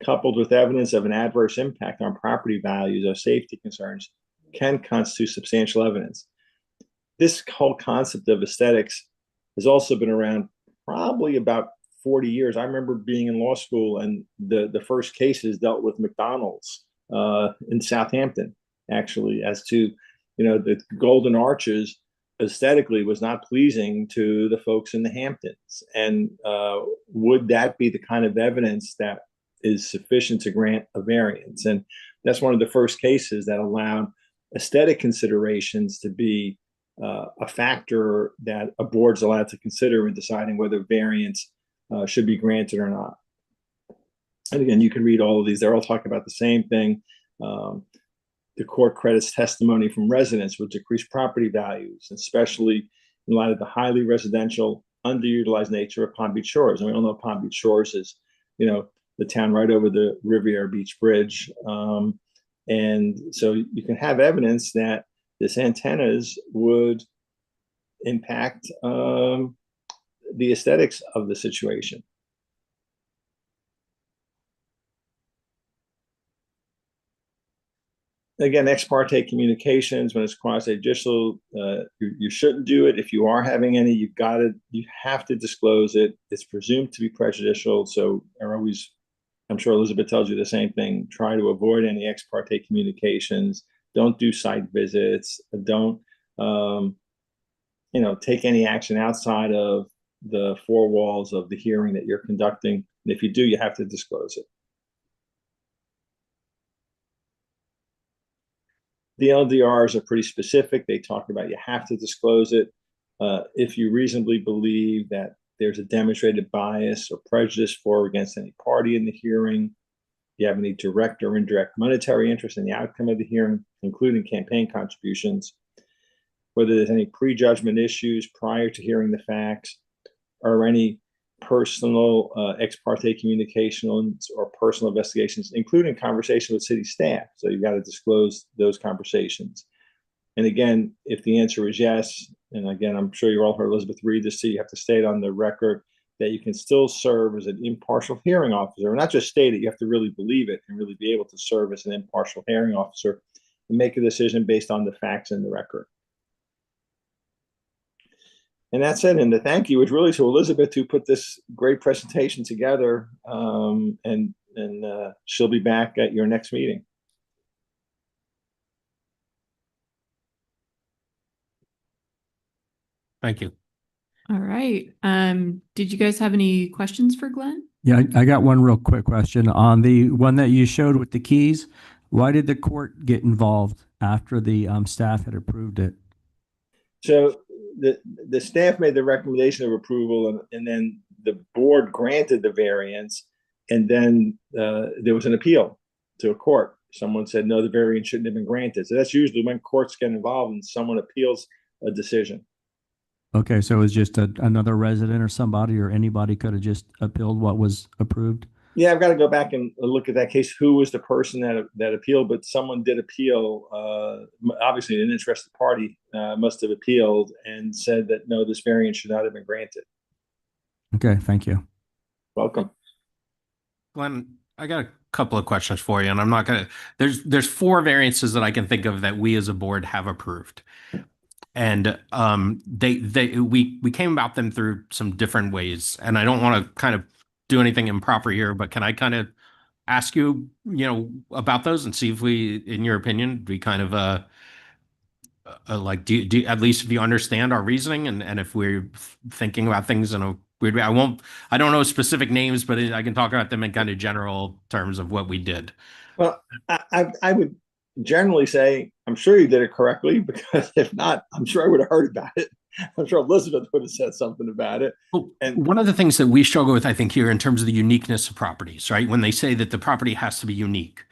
coupled with evidence of an adverse impact on property values or safety concerns can constitute substantial evidence. This whole concept of aesthetics has also been around probably about 40 years. I remember being in law school, and the first cases dealt with McDonald's in Southampton, actually, as to the Golden Arches aesthetically was not pleasing to the folks in the Hamptons. And would that be the kind of evidence that is sufficient to grant a variance? And that's one of the first cases that allowed aesthetic considerations to be a factor that a board's allowed to consider in deciding whether variance should be granted or not. And again, you can read all of these. They're all talking about the same thing. The court credits testimony from residents with decreased property values, especially in light of the highly residential, underutilized nature of Palm Beach Shores. And we all know Palm Beach Shores is, the town right over the Riviera Beach Bridge. And so you can have evidence that this antennas would impact the aesthetics of the situation. Again, ex parte communications, when it's quasi-judicial, you shouldn't do it. If you are having any, you have to disclose it. It's presumed to be prejudicial. So I'm sure Elizabeth tells you the same thing. Try to avoid any ex parte communications. Don't do site visits. Don't, take any action outside of the four walls of the hearing that you're conducting. And if you do, you have to disclose it. The LDRs are pretty specific. They talk about you have to disclose it if you reasonably believe that there's a demonstrated bias or prejudice for or against any party in the hearing. You have any direct or indirect monetary interest in the outcome of the hearing, including campaign contributions. Whether there's any prejudgment issues prior to hearing the facts, or any personal ex parte communications or personal investigations, including conversation with city staff. So you've got to disclose those conversations. And again, if the answer is yes, and again, I'm sure you all heard Elizabeth read this, so you have to state on the record that you can still serve as an impartial hearing officer, or not just state it, you have to really believe it and really be able to serve as an impartial hearing officer and make a decision based on the facts in the record. And that's it. And the thank you is really to Elizabeth, who put this great presentation together. And she'll be back at your next meeting. Thank you. All right. Did you guys have any questions for Glenn? Yeah, I got one real quick question. On the one that you showed with the keys, why did the court get involved after the staff had approved it? So the staff made the recommendation of approval, and then the board granted the variance, and then there was an appeal to a court. Someone said, no, the variance shouldn't have been granted. So that's usually when courts get involved and someone appeals a decision. Okay, so it was just another resident or somebody or anybody could have just appealed what was approved? Yeah, I've got to go back and look at that case. Who was the person that appealed? But someone did appeal. Obviously, an interested party must have appealed and said that no, this variance should not have been granted. Okay, thank you. Welcome. Glenn, I got a couple of questions for you, and I'm not gonna. There's 4 variances that I can think of that we as a board have approved, and we came about them through some different ways, and I don't want to kind of do anything improper here, but can I kind of ask you, about those and see if we, in your opinion, we kind of like do at least if you understand our reasoning and if we're thinking about things in a weird way. I don't know specific names, but I can talk about them in kind of general terms of what we did. Well, I would generally say I'm sure you did it correctly, because if not, I'm sure I would have heard about it. I'm sure Elizabeth would have said something about it. And one of the things that we struggle with, I think, here in terms of the uniqueness of properties, right? When they say that the property has to be unique,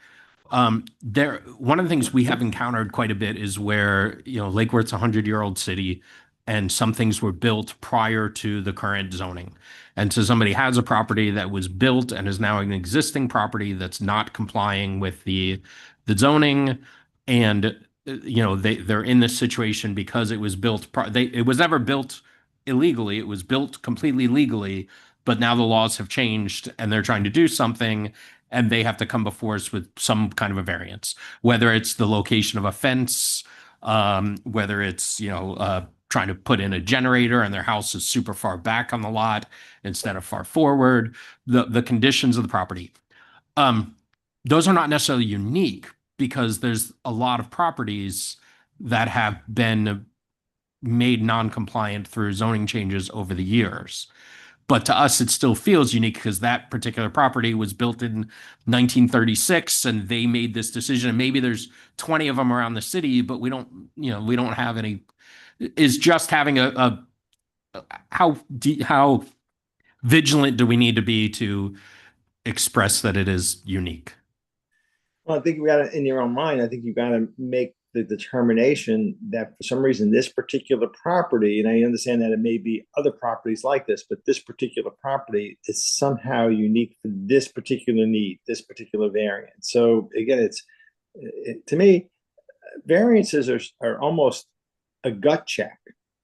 one of the things we have encountered quite a bit is where, Lake Worth's a 100-year-old city, and some things were built prior to the current zoning. And so somebody has a property that was built and is now an existing property that's not complying with the zoning, and they're in this situation because it was built. It was never built illegally. It was built completely legally, but now the laws have changed and they're trying to do something, and they have to come before us with some kind of a variance, whether it's the location of a fence, whether it's trying to put in a generator and their house is super far back on the lot instead of far forward. The conditions of the property. Those are not necessarily unique, because there's a lot of properties that have been made non-compliant through zoning changes over the years. But to us, it still feels unique because that particular property was built in 1936 and they made this decision. And maybe there's 20 of them around the city, but we don't have any. Is just having how vigilant do we need to be to express that it is unique? Well, I think we got to, in your own mind, I think you got to make the determination that for some reason this particular property, and I understand that it may be other properties like this, but this particular property is somehow unique for this particular need, this particular variant. So again, to me, variances are almost a gut check,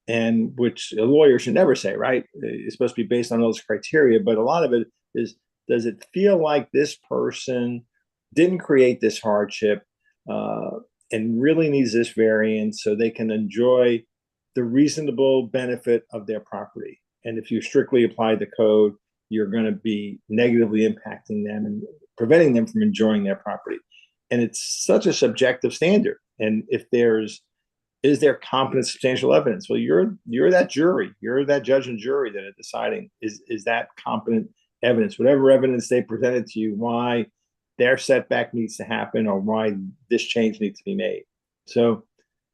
and which a lawyer should never say, right? It's supposed to be based on those criteria, but a lot of it is, does it feel like this person didn't create this hardship and really needs this variance so they can enjoy the reasonable benefit of their property? And if you strictly apply the code, you're going to be negatively impacting them and preventing them from enjoying their property. And it's such a subjective standard. And if is there competent substantial evidence? Well, you're that jury, you're that judge and jury that are deciding is that competent evidence, whatever evidence they presented to you, why their setback needs to happen or why this change needs to be made. So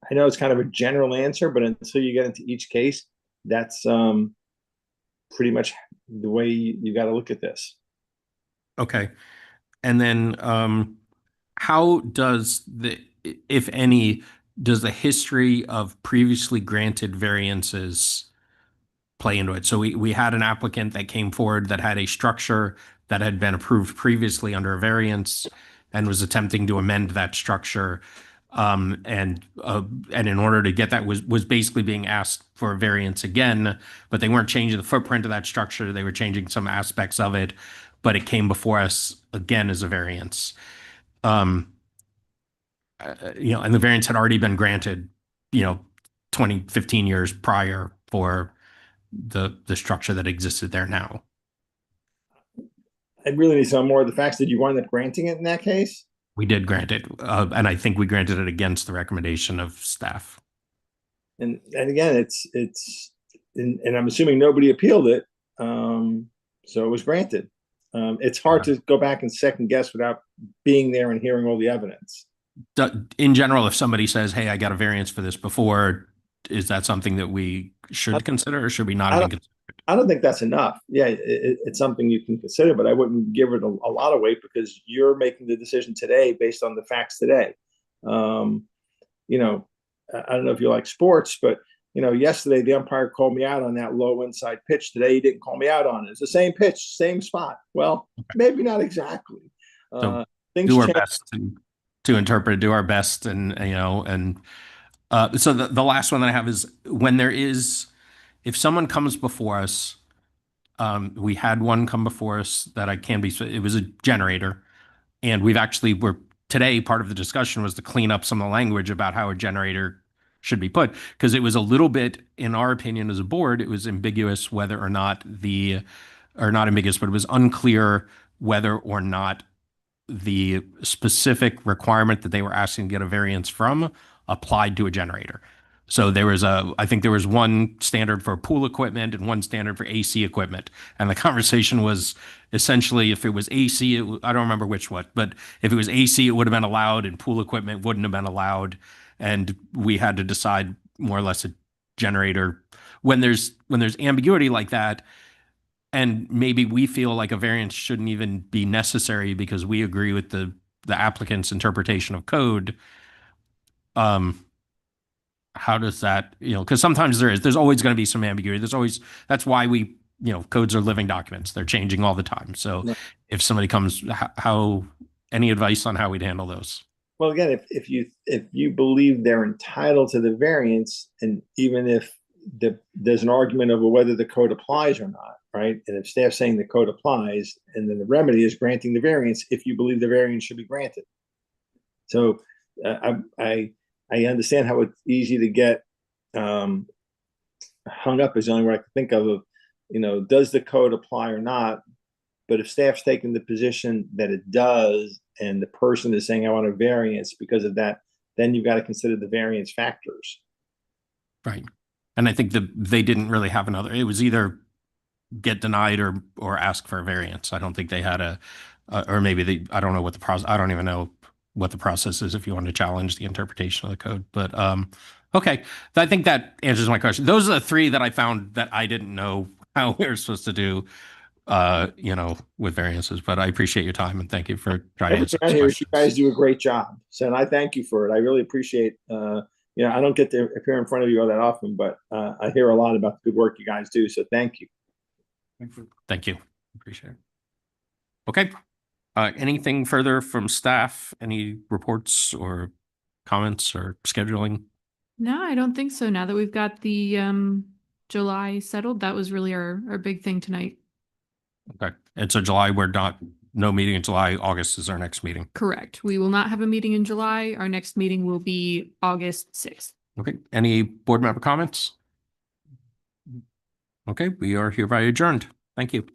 I know it's kind of a general answer, but until you get into each case, that's pretty much the way you got to look at this. Okay. And then how does if any, does the history of previously granted variances play into it? So we had an applicant that came forward that had a structure that had been approved previously under a variance and was attempting to amend that structure. And in order to get that was basically being asked for a variance again, but they weren't changing the footprint of that structure. They were changing some aspects of it, but it came before us again as a variance. And the variance had already been granted, 15 years prior for the structure that existed there now. I really need some more of the facts. Did you wind up granting it in that case? We did grant it, and I think we granted it against the recommendation of staff. And again, it's and I'm assuming nobody appealed it, so it was granted. It's hard to go back and second guess without being there and hearing all the evidence. In general, if somebody says, "Hey, I got a variance for this before," is that something that we should consider, or should we not even consider? I don't think that's enough. Yeah, it's something you can consider, but I wouldn't give it a lot of weight because you're making the decision today based on the facts today. You know, I don't know if you like sports, but you know, yesterday the umpire called me out on that low inside pitch. Today he didn't call me out on it. It's the same pitch, same spot. Well, maybe not exactly. So Things do our change. best to interpret, do our best, and so the last one that I have is when there is, if someone comes before us, we had one come before us that it was a generator, and today part of the discussion was to clean up some of the language about how a generator should be put, because it was a little bit, in our opinion as a board, it was ambiguous whether or not or not ambiguous, but it was unclear whether or not the specific requirement that they were asking to get a variance from applied to a generator. So I think there was one standard for pool equipment and one standard for AC equipment. And the conversation was essentially, if it was AC, I don't remember which one, but if it was AC, it would have been allowed and pool equipment wouldn't have been allowed. And we had to decide more or less a generator. When there's ambiguity like that, and maybe we feel like a variance shouldn't even be necessary because we agree with the applicant's interpretation of code. How does that, because sometimes there's always going to be some ambiguity. That's why codes are living documents. They're changing all the time. So Right. If somebody comes, any advice on how we'd handle those? Well, again, if you believe they're entitled to the variance, and even if there's an argument over whether the code applies or not, right? And if staff's saying the code applies, and then the remedy is granting the variance if you believe the variance should be granted. So I understand how it's easy to get hung up is the only way I can think of, does the code apply or not? But if staff's taking the position that it does, and the person is saying, I want a variance because of that, then you've got to consider the variance factors. Right. And I think they didn't really have it was either get denied or ask for a variance. I don't think they had or maybe I don't know what the process, I don't even know what the process is if you want to challenge the interpretation of the code. But okay, I think that answers my question. Those are the three that I found that I didn't know how we were supposed to do, with variances. But I appreciate your time and thank you for trying to answer Everything I those hear is questions. you guys do a great job. So, and I thank you for it. I really appreciate, I don't get to appear in front of you all that often, but I hear a lot about the good work you guys do. So thank you. Thank you. Appreciate it. Okay. Anything further from staff? Any reports or comments or scheduling? No, I don't think so. Now that we've got the July settled, that was really our big thing tonight. Okay. And so July, no meeting in July. August is our next meeting. Correct. We will not have a meeting in July. Our next meeting will be August 6th. Okay. Any board member comments? Okay. We are hereby adjourned. Thank you.